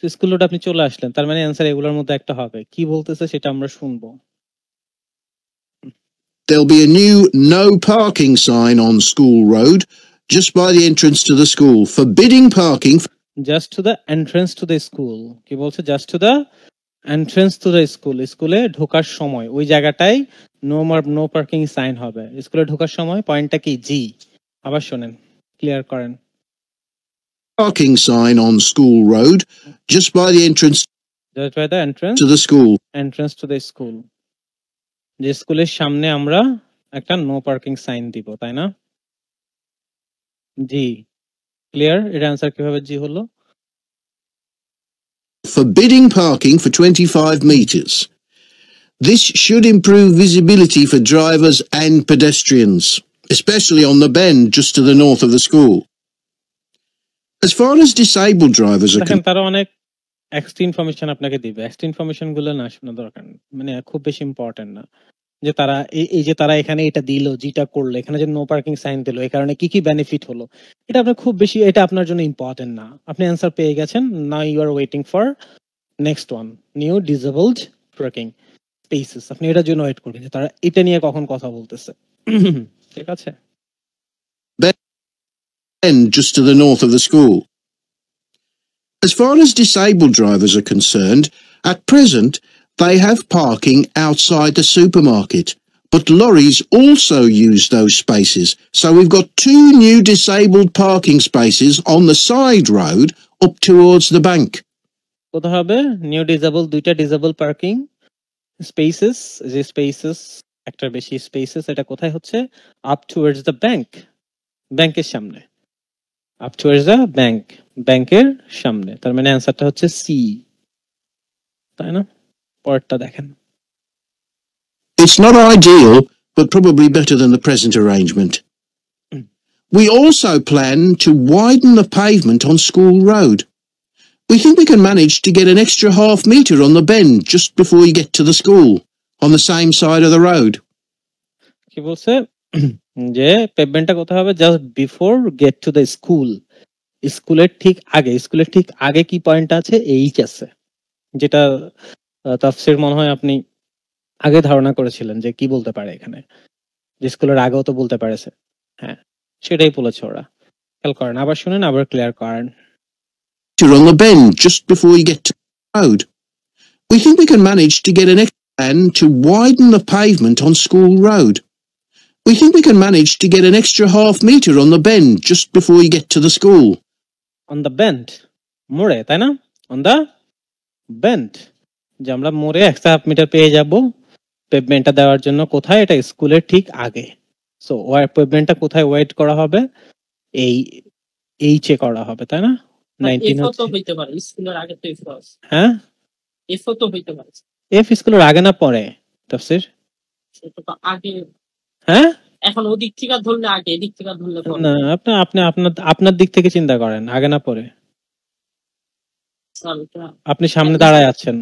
স্কুল রোড আপনি চলে আসলেন তার মানে অ্যান্সার এগুলোর মধ্যে একটা হবে কি বলতেছে সেটা আমরা শুনবো There'll be a new no parking sign on School Road just by the entrance to the school, forbidding parking just to the entrance to the school কি বলছে just to the entrance to the school স্কুলে ঢোকার সময় ওই জায়গাটায় no parking sign হবে স্কুলে ঢোকার সময় পয়েন্টটা কি জি আবার শোনেন ক্লিয়ার করেন parking sign on School Road just by the entrance just by the entrance to the school. Entrance to the school যে স্কুলের সামনে আমরা একটা নো পার্কিং সাইন দিব তাই না জি ক্লিয়ার এর অ্যানসার কিভাবে জি হলো Forbidding parking for 25 metres. This should improve visibility for drivers and pedestrians, especially on the bend just to the north of the school. As far as disabled drivers are দেখেন তারা অনেক extra information আপনাকে দিবে extra information গুলো না শোনা দরকার নেই। মানে খুব বেশি ইম্পর্টেন্ট না যে তারা এই যে তারা এখানে এটা দিল যেটা করলো এখানে যে নো পার্কিং সাইন দিল এই কারণে কি কি বেনিফিট হলো এটা আপনার খুব বেশি এটা আপনার জন্য ইম্পর্টেন্ট না আপনি অ্যান্সার পেয়ে গেছেন now you are waiting for next one new disabled parking spaces আপনি এটার জন্য ওয়েট করবেন যে তারা এটা নিয়ে কখন কথা বলতেছে ঠিক আছে bend just to the north of the school. As far as disabled drivers are concerned, at present they have parking outside the supermarket, but lorries also use those spaces, so we've got 2 new disabled parking spaces on the side road up towards the bank. কোথায় হবে new disable দুইটা disable parking spaces যে spaces একটা বেশি spaces এটা কোথায় হচ্ছে up towards the bank ব্যাংকের সামনে আপ টুয়ার্ডস দ্য ব্যাংক ব্যাংকের সামনে তার মানে অ্যানসারটা হচ্ছে সি তাই না পরেরটা দেখেন It's not ideal, but probably better than the present arrangement. We also plan to widen the pavement on School Road. We think we can manage to get an extra half metre on the bend just before you get to the school, on the same side of the road. কি বলছে যে পেভমেন্টটা কোথায় হবে just before gate to the school স্কুলের ঠিক আগে কি পয়েন্ট আছে এইচ আছে যেটা তাফসীর মনে হয় আপনি আগে ধারণা করেছিলেন যে কি বলতে পারে এখানে যে স্কুলের আগেও তো বলতে পারেছে হ্যাঁ সেটাই বলেছে ওরা খেয়াল করেন আবার শুনেন আবার ক্লিয়ার করেন On the bend just before you get to the road. We think we can manage to get an extra plan to widen the pavement on School Road. We think we can manage to get an extra half metre on the bend just before you get to the school. On the bend মোড়ে তাই না on the bend যে আমরা মোড়ে 1.5 metre পেয়ে যাব পেভমেন্টটা দেওয়ার জন্য কোথায়, এটা স্কুলের ঠিক আগে। সো পেভমেন্টটা কোথায় ওয়েট করা হবে, এই এইচে করা হবে, তাই না? 19 এফও তো হচ্ছে, হইতে পারে, স্কুলের আগে তো এফও আছে, হ্যাঁ এফও তো হইতে পারে। এফ স্কুলের আগে না পরে তাফসীর? সেটা তো আগে, হ্যাঁ এখন ওদিক থেকে ধরলে আগে, এদিক থেকে ধরলে পরে। না, আপনি আপনি আপনার আপনার দিক থেকে চিন্তা করেন, আগে না পরে। স্যার এটা আপনি সামনে দাঁড়ায় আছেন,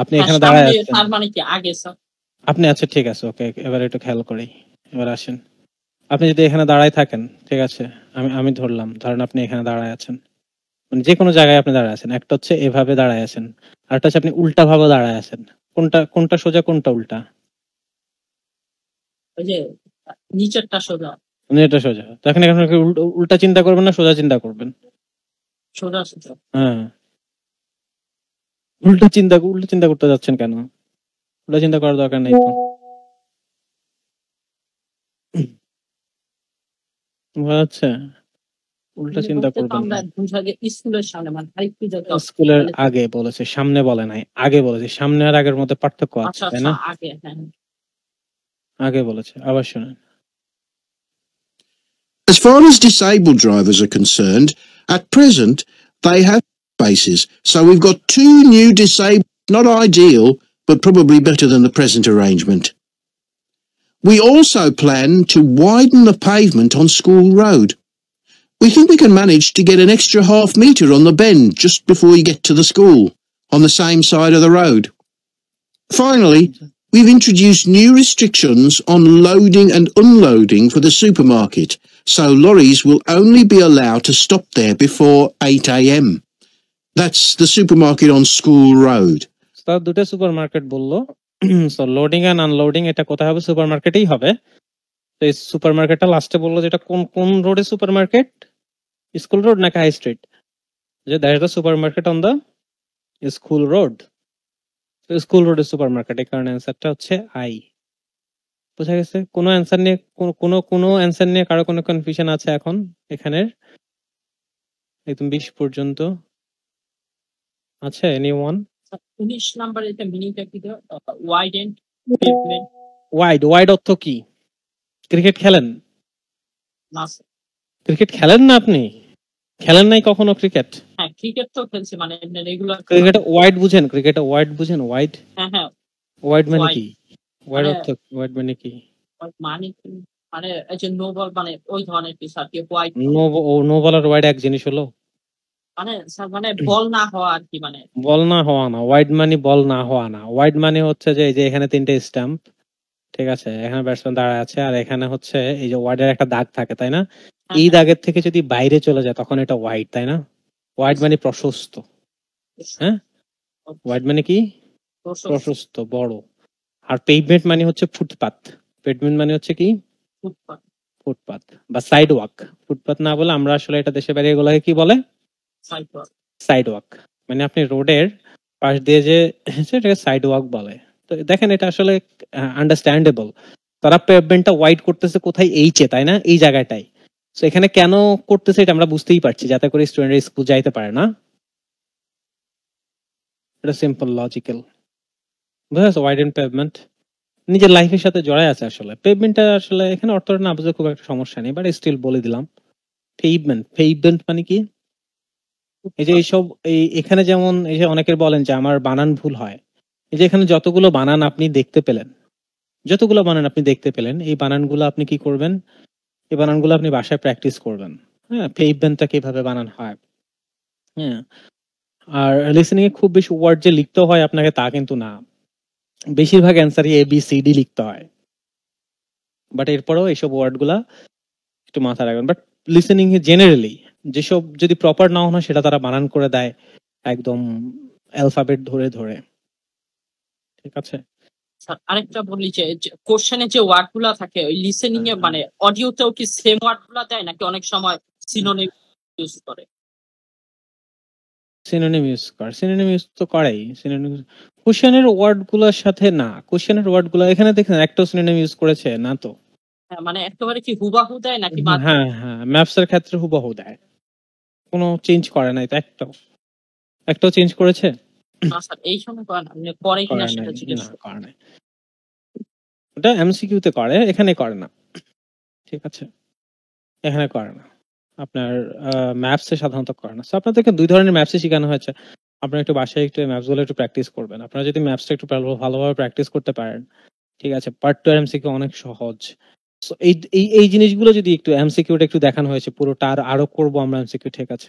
আপনি হ্যাঁ, এখানে দাঁড়ায় সামনে, আছেন, তার মানে কি আগে স্যার? আপনি আচ্ছা ঠিক আছে, ওকে, এবার একটু খেয়াল করি। এবার আসেন, আপনি যদি এখানে দাঁড়ায় থাকেন, ঠিক আছে, আমি আমি ধরলাম, ধরেন আপনি এখানে দাঁড়ায় আছেন, মানে যে কোনো জায়গায় আপনি দাঁড়ায় আছেন। একটা হচ্ছে এভাবে দাঁড়ায় আছেন, আর একটা হচ্ছে আপনি উল্টা ভাবে দাঁড়ায় আছেন। কোনটা কোনটা সোজা, কোনটা উল্টা? ওই যে নিচেরটা সোজা। মানে এটা সোজা, তো এখন এখন কি উল্টা চিন্তা করবেন না সোজা চিন্তা করবেন? সোজা সোজা। হ্যাঁ, উল্টা চিন্তা করতে যাচ্ছেন কেন? উল্টা চিন্তা করার দরকার নেই তো। বোঝা যাচ্ছে? উল্টা চিন্তা বলতে তো করবেন আমরা না। বুঝাগে স্কুলের সামনে, মানে আরেকটু যাতে স্কুলের আগে বলেছে, সামনে বলে নাই, আগে বলেছে। সামনে আর আগের মধ্যে পার্থক্য আছে, আচ্ছা তাই আচ্ছা না? আগে, হ্যাঁ। আগে বলেছে, আবার শুনেন। As far as disabled drivers are concerned, at present they have spaces. So we've got 2 new disabled, not ideal, but probably better than the present arrangement. We also plan to widen the pavement on School Road. We think we can manage to get an extra half metre on the bend just before you get to the school, on the same side of the road. Finally, we've introduced new restrictions on loading and unloading for the supermarket, so lorries will only be allowed to stop there before 8 a.m. That's the supermarket on School Road. তার দুটো supermarket বললো, so loading and unloading এটা কোথায় হবে? সুপারমার্কেটেই হবে। তো এই সুপারমার্কেটটা লাস্টে বললো যেটা কোন কোন রোডে সুপারমার্কেট, স্কুল রোড নাকি হাই স্ট্রিট? যে that is the supermarket on the school road. School রোডের সুপারমার্কেট, এই কারণে অ্যান্সারটা হচ্ছে আই। বুঝা গেছে? কোনো অ্যান্সার নিয়ে কোনো অ্যান্সার নিয়ে কারো কোনো কনফিউশন আছে এখন এখানের একদম 20 পর্যন্ত আছে? এনিওয়ান? 19 নাম্বার এটা মিনিংটা কি দাও? Wide and pavement. ওয়াইড অর্থ কি? ক্রিকেট খেলেন? না স্যার। ক্রিকেট খেলেন না আপনি? খেলেন নাই কখনো ক্রিকেট? হ্যাঁ, ক্রিকেট তো খেলছি, মানে এমনি রেগুলার। ক্রিকেট ওয়াইড বুঝেন? ক্রিকেট ওয়াইড বুঝেন? ওয়াইড হ্যাঁ হ্যাঁ, ওয়াইড মানে Wide কি? ওয়াইড মানে অর্থ ওয়াইড মানে কি? মানে কি? মানে এই যে নো বল, মানে ওই ধরনের কি স্যার? কি ওয়াইড নো বল আর ওয়াইড এক জিনিস হলো? মানে স্যার মানে বল না হওয়া আর কি, মানে বল না হওয়া না, ওয়াইড মানে বল না হওয়া না। ওয়াইড মানে হচ্ছে যে এই যে এখানে 3টে স্ট্যাম্প, ঠিক আছে, এখানে ব্যাটসম্যান দাঁড়ায় আছে, আর এখানে হচ্ছে এই যে ওয়াইডের একটা দাগ থাকে, তাই না? এই দাগের থেকে যদি বাইরে চলে যায় তখন এটা ওয়াইড, তাই না? ওয়াইড মানে প্রশস্ত। হ্যাঁ, ওয়াইড মানে কি? প্রশস্ত, বড়। আর পেভমেন্ট মানে হচ্ছে ফুটপাত। পেভমেন্ট মানে হচ্ছে কি? ফুটপাত বা সাইড ওয়াক। ফুটপাত না বলে আমরা আসলে এটা দেশে বাইরে এগুলোকে কি বলে? Side walk. মানে আপনি রোডের পাশ দিয়ে যে সেটাকে সাইড ওয়াক বলে। তো দেখেন এটা আসলে আন্ডারস্ট্যান্ডেবল। তারা পেভমেন্টটা ওয়াইড করতেছে কোথায়? এইচে, তাই না? এই জায়গাটাই। তো এখানে কেন করতেছে এটা আমরা বুঝতেই পারছি, যাতে করে স্টুডেন্টরা স্কুল যাইতে পারে না। এটা সিম্পল লজিক্যাল। বুঝেছো? ওয়াইড এন্ড পেভমেন্ট নিজের লাইফের সাথে জড়ায় আছে আসলে। পেভমেন্টটা আসলে এখানে অর্থটা না বুঝে খুব একটা সমস্যা নেই, বাট স্টিল বলে দিলাম। পেভমেন্ট মানে কি? এই যে এইসব এখানে যেমন এই যে অনেকের বলেন যে আমার বানান ভুল হয়, এই যে এখানে যতগুলো বানান আপনি দেখতে পেলেন, এই বানানগুলো আপনি কি করবেন? এই বানানগুলো আপনি বাসায় প্র্যাকটিস করবেন। হ্যাঁ, পেভমেন্টটা কিভাবে বানান হয়। হ্যাঁ, আর লিসেনিং এ খুব বেশি ওয়ার্ড যে লিখতে হয় আপনাকে তা কিন্তু না, বেশিরভাগ অ্যান্সারই ABCD লিখতে হয়। বাট এরপরেও এইসব ওয়ার্ড গুলা একটু মাথায় রাখবেন। বাট লিসেনিং এ জেনারেলি যেসব যদি প্রপার না হয় সেটা তারা বানান করে দেয় একদম অ্যালফাবেট ধরে ধরে। ঠিক আছে? আরেকটা বলি যে কোশ্চেনে যে ওয়ার্ড গুলা থাকে ওই লিসেনিং এ, মানে অডিওতেও কি সেম ওয়ার্ড গুলা দেয় নাকি অনেক সময় সিনোনিম ইউজ করে? সিনোনিম ইউজ তো করেই। সিনোনিম কোশ্চেনের ওয়ার্ড গুলোর সাথে না, কোশ্চেনের ওয়ার্ড গুলো এখানে দেখেন একটা সিনোনিম ইউজ করেছে না তো? হ্যাঁ, মানে একেবারে কি হুবাহু দেয় নাকি? হ্যাঁ, ম্যাপস এর ক্ষেত্রে হুবহু দেয়, কোনো চেঞ্জ করে নাই তো। একটাও চেঞ্জ করেছে? না স্যার, এই সময় করে না, করে কিনা সেটা জিজ্ঞেস করে নাই। ওটা এমসিকিউ তে করে, এখানে করে না। ঠিক আছে, এখানে করে না, আপনার ম্যাপসে সাধারণত করে না। সো আপনাদেরকে দুই ধরনের ম্যাপসে শেখানো হয়েছে। আপনারা একটু বাসায় একটু ম্যাপসগুলো একটু প্র্যাকটিস করবেন। আপনারা যদি ম্যাপসটা একটু ভালোভাবে প্র্যাকটিস করতে পারেন, ঠিক আছে, পার্ট টু এমসিকিউ অনেক সহজ। সো এই জিনিসগুলো যদি একটু এমসিকিউটা একটু দেখানো হয়েছে, পুরোটা আরো করবো আমরা এমসিকিউ, ঠিক আছে।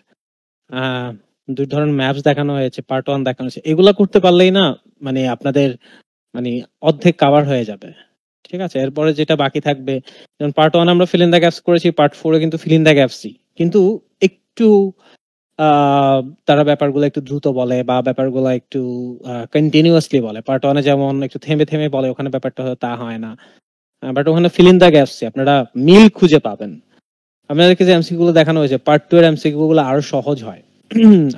দুই ধরনের ম্যাপস দেখানো হয়েছে, পার্ট ওয়ান দেখানো হয়েছে, এগুলা করতে পারলেই না মানে আপনাদের মানে অর্ধেক কাভার হয়ে যাবে। ঠিক আছে, এরপরে যেটা বাকি থাকবে, যেমন পার্ট ওয়ান আমরা ফিল ইন দ্য গ্যাপস করেছি, পার্ট ফোরে কিন্তু ফিল ইন দ্য গ্যাপসই, কিন্তু একটু তারা ব্যাপারগুলো একটু দ্রুত বলে বা ব্যাপারগুলো একটু কন্টিনিউয়াসলি বলে। পার্ট ওয়ানে যেমন একটু থেমে থেমে বলে, ওখানে ব্যাপারটা তা হয় না। বাট ওখানে ফিল ইন দ্য গ্যাপস আপনারা মিল খুঁজে পাবেন। আপনাদেরকে যে এমসিকিউ গুলো দেখানো হয়েছে, পার্ট টু এর এমসিকিউ গুলো আরো সহজ হয়,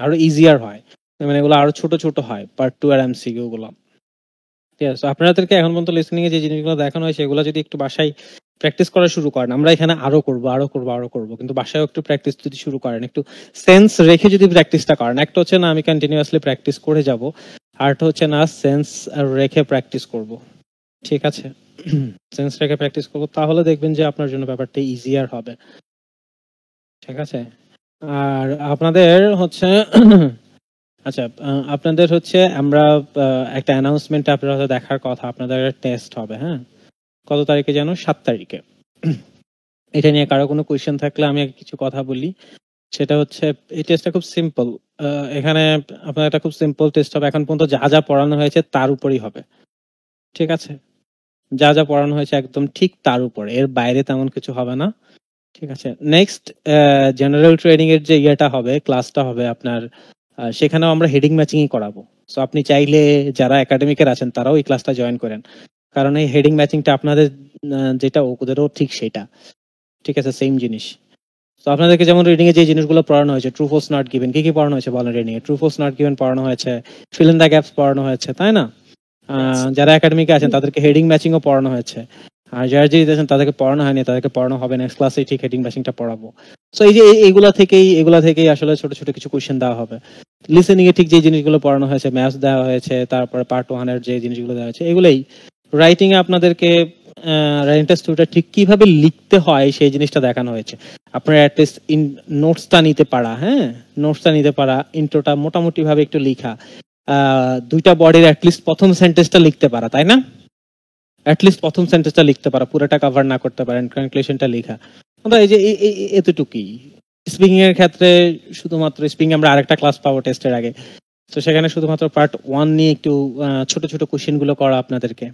আরো ইজিয়ার হয়, মানে এগুলো আরো ছোট ছোট হয় পার্ট টু এর এমসিকিউ গুলো। ঠিক আছে, আপনাদেরকে এখন পর্যন্ত লিসনিং এ যে জিনিসগুলো দেখানো হয়েছে এগুলো যদি একটু বাসায় প্র্যাকটিস করা শুরু করেন, আমরা এখানে আরো করবো, কিন্তু বাসায় একটু প্র্যাকটিস যদি শুরু করেন, একটু সেন্স রেখে যদি প্র্যাকটিসটা করেন, একটা হচ্ছে না আমি কন্টিনিউয়াসলি প্র্যাকটিস করে যাব, আরটা হচ্ছে না সেন্স রেখে প্র্যাকটিস করব। ঠিক আছে, সেন্স রেখে প্র্যাকটিস করবো, তাহলে দেখবেন যে আপনার জন্য ব্যাপারটা ইজিয়ার হবে। ঠিক আছে, আর আপনাদের হচ্ছে আচ্ছা, আপনাদের হচ্ছে আমরা একটা অ্যানাউন্সমেন্ট আপনারা হয়তো দেখার কথা, আপনাদের টেস্ট হবে, হ্যাঁ, কত তারিখে যেন? 7 তারিখে। এটা নিয়ে কারো কোনো কোয়েশ্চেন থাকলে আমি কিছু কথা বলি। সেটা হচ্ছে এই টেস্টটা খুব সিম্পল। এখানে আপনার একটা খুব সিম্পল টেস্ট হবে। এখন পর্যন্ত যা যা পড়ানো হয়েছে তার উপরই হবে। ঠিক আছে, যা যা পড়ানো হয়েছে একদম ঠিক তার উপরে, এর বাইরে তেমন কিছু হবে না। ঠিক আছে, নেক্সট জেনারেল ট্রেনিং এর যে ইয়েটা হবে, ক্লাসটা হবে আপনার, সেখানেও আমরা হেডিং ম্যাচিংই করাবো। সো আপনি চাইলে যারা একাডেমিকের আছেন তারাও এই ক্লাসটা জয়েন করেন, কারণ এই হেডিং ম্যাচিংটা আপনাদের যেটা ওদেরও ঠিক সেটা। ঠিক আছে, সেম জিনিস। তো আপনাদেরকে যেমন রিডিং এ যে জিনিসগুলো পড়ানো হয়েছে, ট্রু ফলস নট গিভেন, কি কি পড়ানো হয়েছে বলেন? Reading a true false not given পড়ানো হয়েছে, ফিল ইন দ্য গ্যাপস পড়ানো হয়েছে, তাই না? যারা একাডেমিকে আছেন তাদেরকে হেডিং ম্যাচিংও পড়ানো হয়েছে, আর যারা যে আছেন তাদেরকে পড়ানো হয়নি, তাদেরকে পড়ানো হবে নেক্সট ক্লাসে, ঠিক হেডিং ম্যাচিংটা পড়াবো। সো এই যে এগুলা থেকেই আসলে ছোট ছোট কিছু কোয়েশ্চেন দেওয়া হবে। লিসেনিং এ ঠিক যে জিনিসগুলো পড়ানো হয়েছে, ম্যাথস দেওয়া হয়েছে, তারপরে পার্ট ওয়ান এর যে জিনিসগুলো দেওয়া হয়েছে এগুলোই। রাইটিং এ আপনাদেরকে রাইটিং টেস্টটা ঠিক কিভাবে লিখতে হয় সেই জিনিসটা দেখানো হয়েছে। আপনারা অ্যাটলিস্ট নোটসটা নিতে পারা, হ্যাঁ, নোটসটা নিতে পারা, ইন্ট্রোটা মোটামুটি ভাবে একটু লিখা, দুইটা বডির অ্যাটলিস্ট প্রথম সেন্টেন্সটা লিখতে পারা, তাই না? অ্যাটলিস্ট প্রথম সেন্টেন্সটা লিখতে পারা, পুরোটা কভার না করতে পারেন, কনক্লুশনটা লেখা। এই যে এতটুকুই। স্পিকিং এর ক্ষেত্রে শুধুমাত্র স্পিকিং আমরা আরেকটা ক্লাস পাবো টেস্টের আগে, তো সেখানে শুধুমাত্র পার্ট ওয়ান নিয়ে একটু ছোট ছোট কোশ্চেন গুলো করা আপনাদেরকে।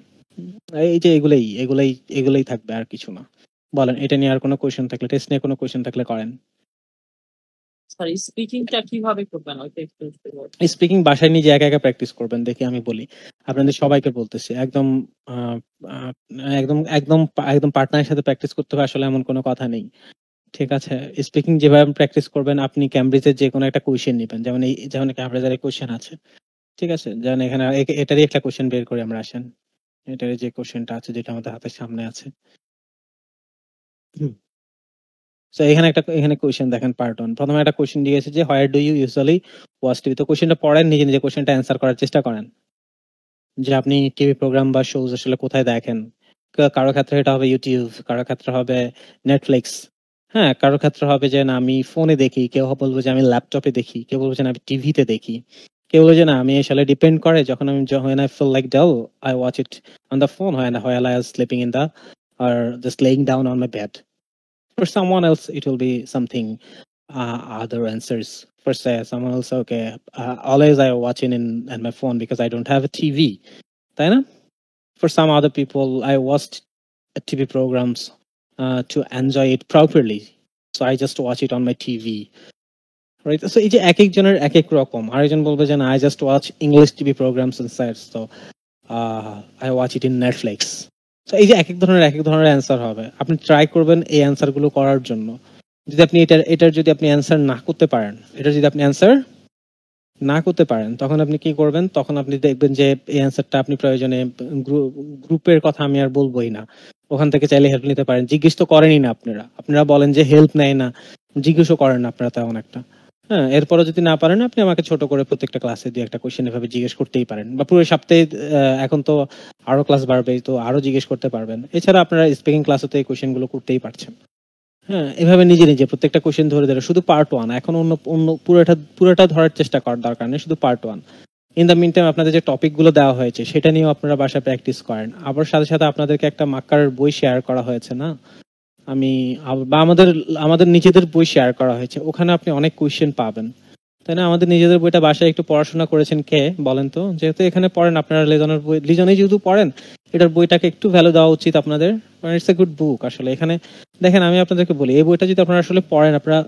এই যে এগুলোই থাকবে, আর কিছু না। বলেন, এটা নিয়ে আর কোনো কোশ্চেন থাকলে, টেস্ট নিয়ে কোনো কোশ্চেন থাকলে করেন। স্যার স্পিকিংটা কিভাবে করবেন ওইটা একটু বলুন। স্পিকিং বাসায় নিজে একা একা প্র্যাকটিস করবেন, দেখি আমি বলি আপনাদের সবাইকে বলতেছি, একদম একদম একদম একদম পার্টনারের সাথে প্র্যাকটিস করতে হবে আসলে এমন কোনো কথা নেই। ঠিক আছে, স্পিকিং যেভাবে প্র্যাকটিস করবেন, আপনি ক্যামব্রিজের যে কোনো একটা কোয়েশ্চেন নেবেন, যেমন ক্যামব্রিজের কোয়েশ্চেন আছে, ঠিক আছে, যেমন এখানে এটারই একটা কোয়েশ্চেন বের করে আমরা আসেন, এটারই যে কোয়েশ্চেনটা আছে যেটা আমাদের হাতের সামনে আছে। সো এখানে কোয়েশ্চেন দেখেন, পার্ট ওয়ান, প্রথমে একটা কোয়েশ্চেন দিয়েছে যে where do you usually watch TV. তো কোয়েশ্চেনটা পড়েন, নিজে নিজে কোয়েশ্চেনটা অ্যান্সার করার চেষ্টা করেন, যে আপনি টিভি প্রোগ্রাম বা শোজ আসলে কোথায় দেখেন। কারো ক্ষেত্রে এটা হবে ইউটিউব, কারো ক্ষেত্রে হবে নেটফ্লিক্স, হ্যাঁ, কারো ক্ষেত্রে হবে যে না আমি ফোনে দেখি, কেউ বলবো যে আমি ল্যাপটপে দেখি, কেউ বলবো যে না আমি টিভিতে দেখি, কেউ বলবো যে না আমি আসলে ডিপেন্ড করে যখন when I feel like dull I watch it on the phone while I was sleeping in the or just laying down on my bed. For someone else it will be something other answers. For say someone else, okay, always I watch it in my phone because I don't have a TV, তাই না? For some other people I watched TV programs to enjoy it properly, so I just watch it on my TV, right? So এই যে এক একজনের এক এক রকম, আরেকজন বলবে যে না I just watch English TV programs instead, so I watch it in Netflix. So এই যে এক এক ধরনের অ্যান্সার হবে, আপনি ট্রাই করবেন এই অ্যান্সার গুলো করার জন্য। যদি আপনি এটার যদি আপনি অ্যান্সার না করতে পারেন, তখন আপনি কি করবেন? তখন আপনি দেখবেন যে এই অ্যান্সারটা আপনি প্রয়োজনে গ্রুপের কথা আমি আর বলবোই না, ওখান থেকে চাইলে হেল্প নিতে পারেন। জিজ্ঞেস তো করেনই না আপনারা বলেন যে হেল্প নেয় না, জিজ্ঞেসও করেন না আপনারা তেমন একটা, হ্যাঁ, এরপরও যদি না পারেন আপনি আমাকে ছোট করে প্রত্যেকটা ক্লাসে দিয়ে একটা কোশ্চেন এভাবে জিজ্ঞেস করতেই পারেন, বা পুরো সপ্তাহে এখন তো আরো ক্লাস বাড়বে, তো আরো জিজ্ঞেস করতে পারবেন। এছাড়া আপনারা স্পিকিং ক্লাসে তো এই কোশ্চেন গুলো করতেই পারছেন। হ্যাঁ, এভাবে নিজে নিজে প্রত্যেকটা কোশ্চেন ধরে ধরে, শুধু পার্ট 1, এখন অন্য অন্য পুরোটা ধরার চেষ্টা করার দরকার নেই, শুধু part 1। In the mean time আপনাদের যে টপিক গুলো দেওয়া হয়েছে সেটা নিয়েও আপনারা বাসায় প্র্যাকটিস করেন। আবার সাথে সাথে আপনাদেরকে একটা মার্কার বই শেয়ার করা হয়েছে না, বা আমাদের নিজেদের বই শেয়ার করা হয়েছে, ওখানে আপনি অনেক কোশ্চেন পাবেন, তাই না? আমাদের নিজেদের বইটা বাসায় একটু পড়াশোনা করেছেন কে বলেন তো? যেহেতু এখানে পড়েন আপনারা, লিজনের বই, লিজনেই যেহেতু পড়েন, এটার বইটাকে একটু ভ্যালু দেওয়া উচিত আপনাদের। ইটস এ গুড বুক আসলে। এখানে দেখেন, আমি আপনাদেরকে বলি, এই বইটা যদি আপনারা আসলে পড়েন, আপনারা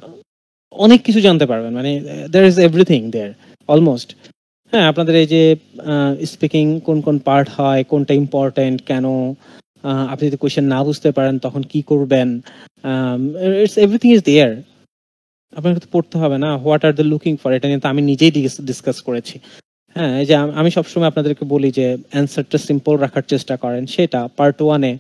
অনেক কিছু জানতে পারবেন। মানে there is everything there almost. হ্যাঁ, আপনাদের এই যে স্পিকিং কোন কোন পার্ট হয়, কোনটা ইম্পর্টেন্ট, কেন, আপনি যদি কোয়েশ্চেন না বুঝতে পারেন তখন কি করবেন, ইটস এভরিথিং ইজ দেয়ার। আপনাকে তো পড়তে হবে না, what are the looking for, এটা নিয়ে তো আমি নিজেই ডিসকাস করেছি। হ্যাঁ, এই যে আমি সবসময় আপনাদেরকে বলি যে অ্যান্সারটা সিম্পল রাখার চেষ্টা করেন, সেটা পার্ট 1-এ।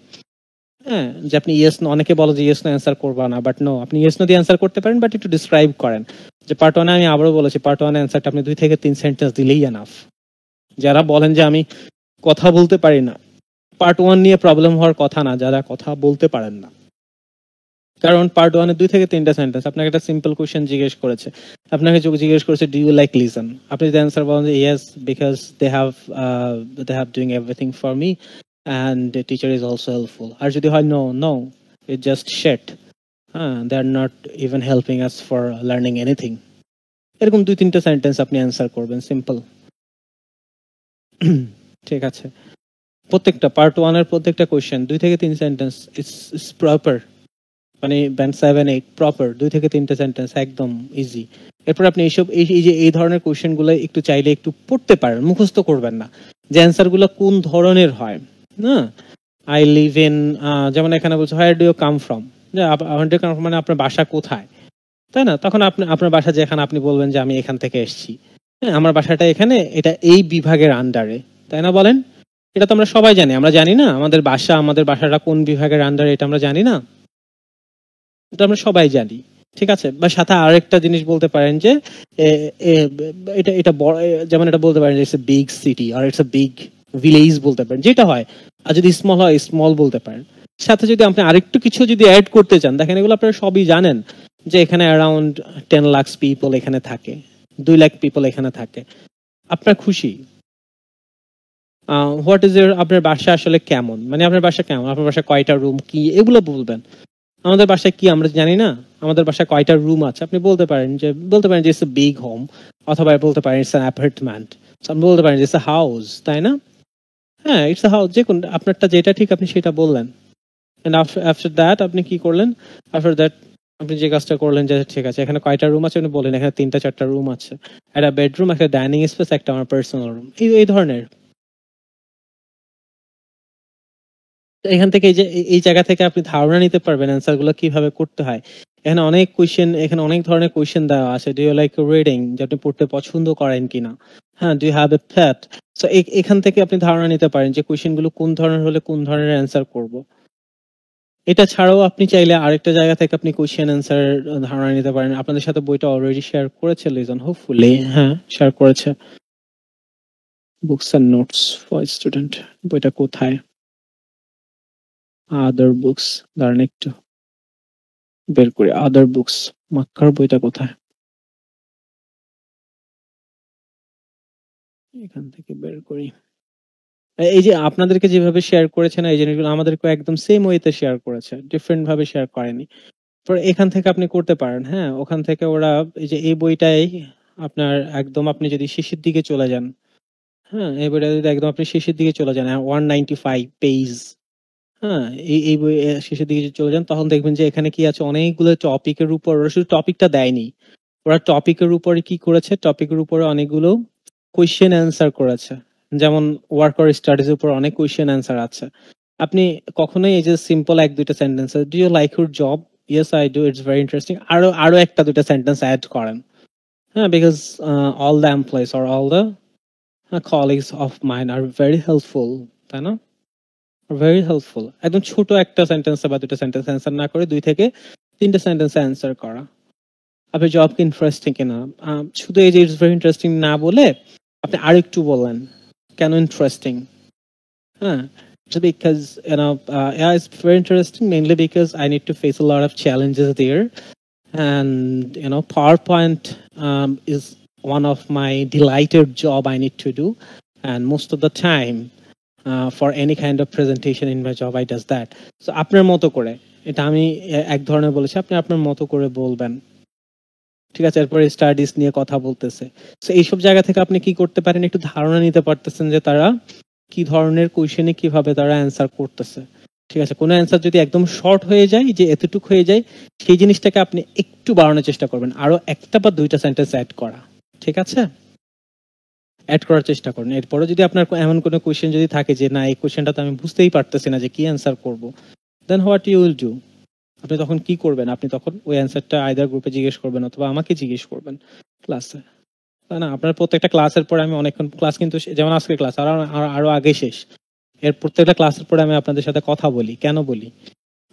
হ্যাঁ, যে আপনি ইয়েস নো, অনেকে বলে যে ইয়েস নো অ্যান্সার করবা না, বাট নো, আপনি ইয়েস নো দিয়ে অ্যান্সার করতে পারেন, বাট একটু ডিসক্রাইব করেন। যে পার্ট 1-এ আমি আবারও বলেছি, পার্ট 1-এ অ্যান্সারটা আপনি 2 থেকে 3 সেন্টেন্স দিলেই এনাফ। যারা বলেন যে আমি কথা বলতে পারি না, পার্ট 1 নিয়ে প্রবলেম হওয়ার কথা না, যারা কথা বলতে পারেন না। কারণ পার্ট 1-এ 2 থেকে 3টা সেন্টেন্স আপনাকে একটা সিম্পল কোশ্চেন জিজ্ঞেস করেছে, আপনাকে জিজ্ঞেস করেছে ডু ইউ লাইক লিসন, আপনি যদি অ্যান্সার বলেন যে yes because they have doing everything for me and the teacher is also helpful. আর যদি হয় no no, it just shit, হ্যাঁ, they are not even helping us for learning anything, এরকম 2-3টা সেন্টেন্স আপনি অ্যান্সার করবেন, সিম্পল। ঠিক আছে, প্রত্যেকটা পার্ট 1-এর প্রত্যেকটা কোশ্চেন 2 থেকে 3 সেন্টেন্স ইটস প্রপার। মানে ব্যান্ড 7-8 প্রপার 2 থেকে 3টা সেন্টেন্স একদম ইজি। এরপর আপনি এই ধরনের কোশ্চেন গুলো একটু চাইলে একটু পড়তে পারেন, মুখস্থ করবেন না, যে অ্যান্সার গুলো কোন ধরনের হয় না। আই লিভ ইন, যেমন এখানে বলছে where do you come from, মানে আপনার বাসা কোথায়, তাই না? তখন আপনি আপনার বাসা যেখানে, আপনি বলবেন যে আমি এখান থেকে এসেছি, হ্যাঁ, আমার বাসাটা এখানে, এটা এই বিভাগের আন্ডারে, তাই না? বলেন, এটা তো আমরা সবাই জানি, আমরা জানি না আমাদের বাসাটা কোন বিভাগের আন্ডারে, এটা আমরা জানি না, এটা আমরা সবাই জানি। ঠিক আছে, বা সাথে আরেকটা জিনিস বলতে পারেন যে এটা বড়, যেমন এটা বলতে পারেন যে ইটস এ বিগ সিটি আর ইটস এ বিগ ভিলেজ বলতে পারেন, যেটা হয়। আর যদি স্মল হয় স্মল বলতে পারেন। সাথে যদি আপনি আরেকটু কিছু যদি অ্যাড করতে চান, দেখেন এগুলো আপনারা সবই জানেন, যে এখানে অ্যারাউন্ড 10 লাখ পিপল এখানে থাকে, 2 লাখ পিপল এখানে থাকে, আপনার খুশি। হোয়াট ইজ ইউর, আপনার বাসা আসলে কেমন, মানে আপনার বাসা কেমন, আপনার বাসা কয়টা রুম, কি, এগুলো বলবেন। আমাদের বাসায় কি আমরা জানি না, আমাদের বাসায় কয়টা রুম আছে, আপনি বলতে পারেন যে ইটস এ বিগ হোম, অথবা বলতে পারেন ইটস অ্যান অ্যাপার্টমেন্ট, আপনি বলতে পারেন যে ইটস এ হাউস, তাই না? হ্যাঁ, ইটস এ হাউস, যে কোন আপনারটা যেটা ঠিক আপনি সেটা বললেন। এন্ড আফটার দ্যাট আপনি কি করলেন, আফটার দ্যাট আপনি যে কাজটা করলেন যে ঠিক আছে এখানে কয়টা রুম আছে, আপনি বলেন এখানে 3-4টা রুম আছে, একটা বেডরুম, একটা ডাইনিং স্পেস, একটা আমার পার্সোনাল রুম, এই ধরনের। এখান থেকে এই জায়গা থেকে আপনি ধারণা নিতে পারবেন অ্যান্সার গুলো কিভাবে করতে হয়। এখানে অনেক ধরনের কোয়েশ্চেন দেওয়া আছে। ডু ইউ লাইক রিডিং, যে আপনি পড়তে পছন্দ করেন কিনা। হ্যাঁ, do you have a pet. So এখান থেকে আপনি ধারণা নিতে পারেন যে কোয়েশ্চেন গুলো কোন ধরনের হলে কোন ধরনের অ্যান্সার করব। এটা ছাড়াও আপনি চাইলে আরেকটা জায়গা থেকে আপনি কোয়েশ্চেন অ্যান্সার ধারণা নিতে পারেন। আপনাদের সাথে বইটা অলরেডি শেয়ার করেছে লিজন, হোপফুলি, হ্যাঁ শেয়ার করেছে। Books and notes for student, বইটা কোথায়? আদার বুকস, দাঁড়ান একটু বের করি। আদার বুকস, মাক্কার বইটা কোথায়? এখান থেকে বের করি। এই যে আপনাদেরকে যেভাবে শেয়ার করেছে না, এই জিনিসগুলো আমাদেরকে একদম সেম ওয়েতে শেয়ার করেছে, ডিফারেন্ট ভাবে শেয়ার করেনি। এখান থেকে আপনি করতে পারেন। হ্যাঁ, ওখান থেকে ওরা এই যে এই বইটাই আপনার একদম, আপনি যদি শেষের দিকে চলে যান, হ্যাঁ এই বইটা যদি একদম আপনি শেষের দিকে চলে যান, 195 পেজ, হ্যাঁ এই বই শেষের দিকে চলে যান, তখন দেখবেন যে এখানে কি আছে, অনেকগুলো টপিকের উপর, ওরা শুধু টপিকটা দেয়নি, ওরা টপিকের উপরে কি করেছে, টপিকের উপরে অনেকগুলো কোয়েশ্চেন অ্যান্সার করেছে। যেমন ওয়ার্ক অর স্টাডিজ উপর অনেক কোয়েশ্চেন অ্যান্সার আছে। আপনি কখনোই এই যে সিম্পল 1-2টা sentence, do you like your job, yes I do, it's very interesting, আরো 1-2টা সেন্টেন্স অ্যাড করেন। হ্যাঁ, because all the employees or all the colleagues of mine are very helpful, তাই না? Very helpful. একদম ছোট একটা সেন্টেন্স বা 2টা সেন্টেন্স অ্যান্সার না করে 2 থেকে 3টা সেন্টেন্স অ্যান্সার করা। আপনার জব কি ইন্টারেস্টিং কিনা। শুধু এই যে ইটস ভেরি ইন্টারেস্টিং না বলে আপনি আরেকটু বললেন কেন interesting. Huh. Just because yeah, it's very interesting mainly because I need to face a lot of challenges there, and PowerPoint is one of my delighted job I need to do, and most of the time for any kind of presentation in my job I does that. So আপনার মতো করে এটা আমি এক ধরনের বলেছি, আপনি আপনার মতো করে বলবেন, ঠিক আছে। এরপরে স্টাডিজ নিয়ে কথা বলতেছে। সো এইসব জায়গা থেকে আপনি কি করতে পারেন, একটু ধারণা নিতে পারতেছেন যে তারা কি ধরনের কোয়েশ্চেনে কিভাবে তারা অ্যান্সার করতেছে, ঠিক আছে। কোনো অ্যান্সার যদি একদম শর্ট হয়ে যায়, যে এতটুকু হয়ে যায়, সেই জিনিসটাকে আপনি একটু বাড়ানোর চেষ্টা করবেন, আরো একটা বা দুইটা সেন্টেন্স অ্যাড করা, ঠিক আছে, অ্যাড করার চেষ্টা করুন। এরপরে যদি আপনার এমন কোনো কোয়েশ্চেন যদি থাকে যে না এই কোয়েশ্চেনটা তো আমি বুঝতেই পারতেছি না যে কি অ্যান্সার করব, দেন হোয়াট ইউ উইল ডু, আপনি তখন কি করবেন, আপনি তখন ওই অ্যান্সারটা আইদার গ্রুপে জিজ্ঞেস করবেন অথবা আমাকে জিজ্ঞেস করবেন ক্লাসে, তাই না। আপনার প্রত্যেকটা ক্লাসের পরে আমি অনেকক্ষণ ক্লাস কিন্তু যেমন আজকের ক্লাস আরো আগে শেষ, এর প্রত্যেকটা ক্লাসের পরে আমি আপনাদের সাথে কথা বলি, কেন বলি,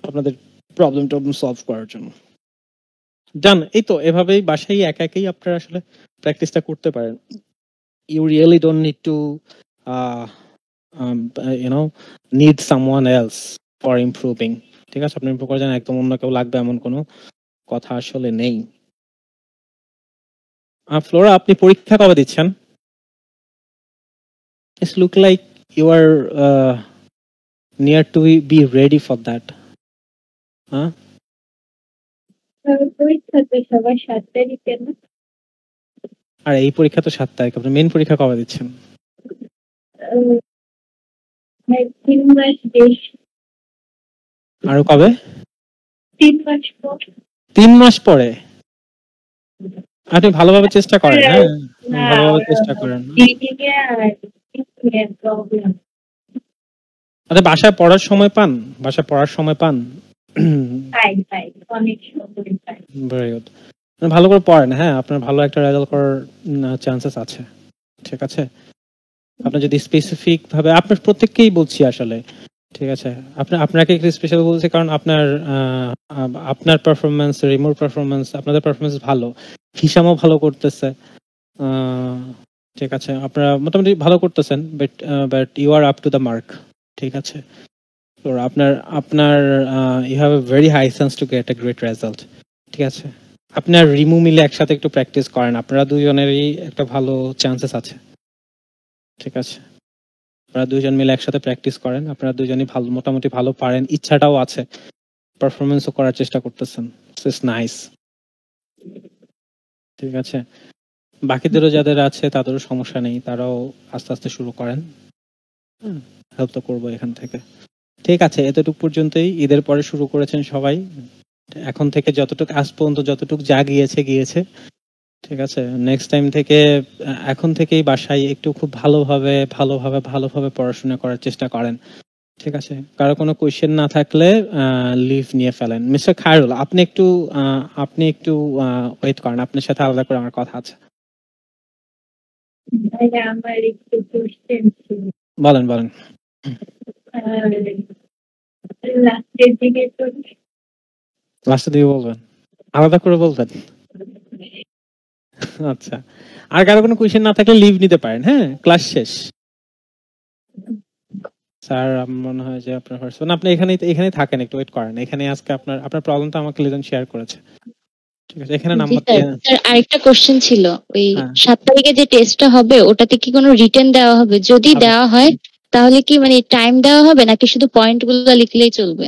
আপনাদের প্রবলেম সলভ করার জন্য। জান এই তো এভাবেই বাসায় একা একাই আপনারা আসলে প্র্যাকটিসটা করতে পারেন। You really don't need to need someone else for improving, ঠিক আছে। আপনি ইমপ্রুভ করার জন্য একদম অন্য কেউ লাগবে এমন কোনো কথা আসলে নেই। ফ্লোরা, আপনি পরীক্ষা কবে দিচ্ছেন? It's look like you are near to be ready for that. Huh? সবার 7 তারিখে না? আর এই পরীক্ষা তো 7 তারিখ, আপনি মেইন পরীক্ষা কবে দিচ্ছেন? 3 মাস বেশ। আরো কবে? 3 মাস পর। 3 মাস পরে? আপনি ভালোভাবে চেষ্টা করেন, হ্যাঁ ভালোভাবে চেষ্টা করেন। আরে বাসায় পড়ার সময় পান? বাসায় পড়ার সময় পান? Very good. ভালো করে পড়েন, হ্যাঁ আপনার ভালো একটা রেজাল্ট করার চান্সেস আছে, ঠিক আছে। আপনি যদি স্পেসিফিক ভাবে, আপনার প্রত্যেককেই বলছি আসলে, ঠিক আছে, আপনাকে একটু স্পেশাল বলছি কারণ আপনার পারফরমেন্স, রিমোট পারফরমেন্স, আপনাদের পারফরমেন্স ভালো, হিসামও ভালো করতেছে, ঠিক আছে, আপনারা মোটামুটি ভালো করতেছেন, but you are up to the mark, ঠিক আছে। তো আপনার you have a very high chance to get a great result, ঠিক আছে। আপনার রিমু মিলে একসাথে একটু প্র্যাকটিস করেন, আপনারা দুজনেরই একটা ভালো চান্সেস আছে, ঠিক আছে। আপনারা দুজন মিলে একসাথে প্র্যাকটিস করেন, আপনারা দুজনই ভালো, মোটামুটি ভালো পারেন, ইচ্ছাটাও আছে, পারফরমেন্সও করার চেষ্টা করতেছেন, ইটস নাইস, ঠিক আছে। বাকিদেরও যাদের আছে তাদেরও সমস্যা নেই, তারাও আস্তে আস্তে শুরু করেন, হেল্প তো করবো এখান থেকে, ঠিক আছে। এতটুকু পর্যন্তই, ঈদের পরে শুরু করেছেন সবাই, এখন থেকে যতটুকু আজ পর্যন্ত যতটুকু যা গিয়েছে, ঠিক আছে। নেক্সট টাইম থেকে এখন থেকেই বাসায় একটু খুব ভালোভাবে পড়াশোনা করার চেষ্টা করেন, ঠিক আছে। কারো কোনো কোয়েশ্চেন না থাকলে লিভ নিয়ে ফেলেন। মিস্টার খায়রুল, আপনি একটু ওয়েট করেন, আপনার সাথে আলাদা করে আমার কথা আছে। আমার একটু কোশ্চেন ছিল। বলেন। লাস্টের দিকে বলবেন, আলাদা করে বলবেন। আচ্ছা, আর কারো কোনো কোয়েশ্চেন না থাকলে লিভ নিতে পারেন, হ্যাঁ ক্লাস শেষ। স্যার মনে হয় যে আপনার আপনি এখানেই থাকেন, একটু ওয়েট করেন, এখানে আজকে আপনার প্রবলেমটা আমাকে লিজন শেয়ার করেছে, ঠিক আছে। এখানে নাম্বার স্যার আরেকটা কোশ্চেন ছিল, ওই 7 তারিখে যে টেস্টটা হবে ওটাতে কি কোনো রিটেন দেওয়া হবে? যদি দেওয়া হয় তাহলে কি মানে টাইম দেওয়া হবে নাকি শুধু পয়েন্টগুলো লিখলেই চলবে?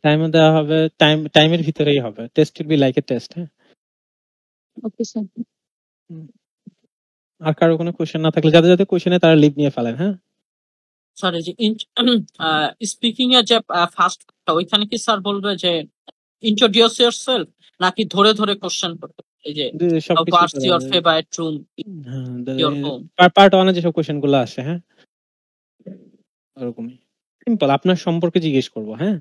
টাইমও দেওয়া হবে, টাইমের ভিতরেই হবে, test will be like a test, হ্যাঁ। Okay sir. আর কারো কোনো কোশ্চেন না থাকলে যাদের কোশ্চেনে তারা লিভ নিয়ে ফেলেন, হ্যাঁ। স্যার এই যে স্পিকিং এর যে ফার্স্ট ওইখানে কি স্যার বলবে যে ইন্ট্রোডিউস ইয়োরসেলফ নাকি ধরে ধরে কোশ্চেন করতে, এই যে what's your favourite room, your home, part 1 এ যেসব কোশ্চেনগুলো আসে, হ্যাঁ এরকমই সিম্পল। আপনার সম্পর্কে জিজ্ঞেস করব, হ্যাঁ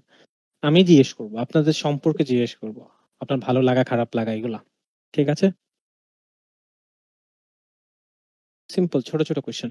আমি জিজ্ঞেস করব, আপনাদের সম্পর্কে জিজ্ঞেস করব, আপনার ভালো লাগা খারাপ লাগা এগুলা, ঠিক আছে। সিম্পল ছোট ছোট কোশ্চেন।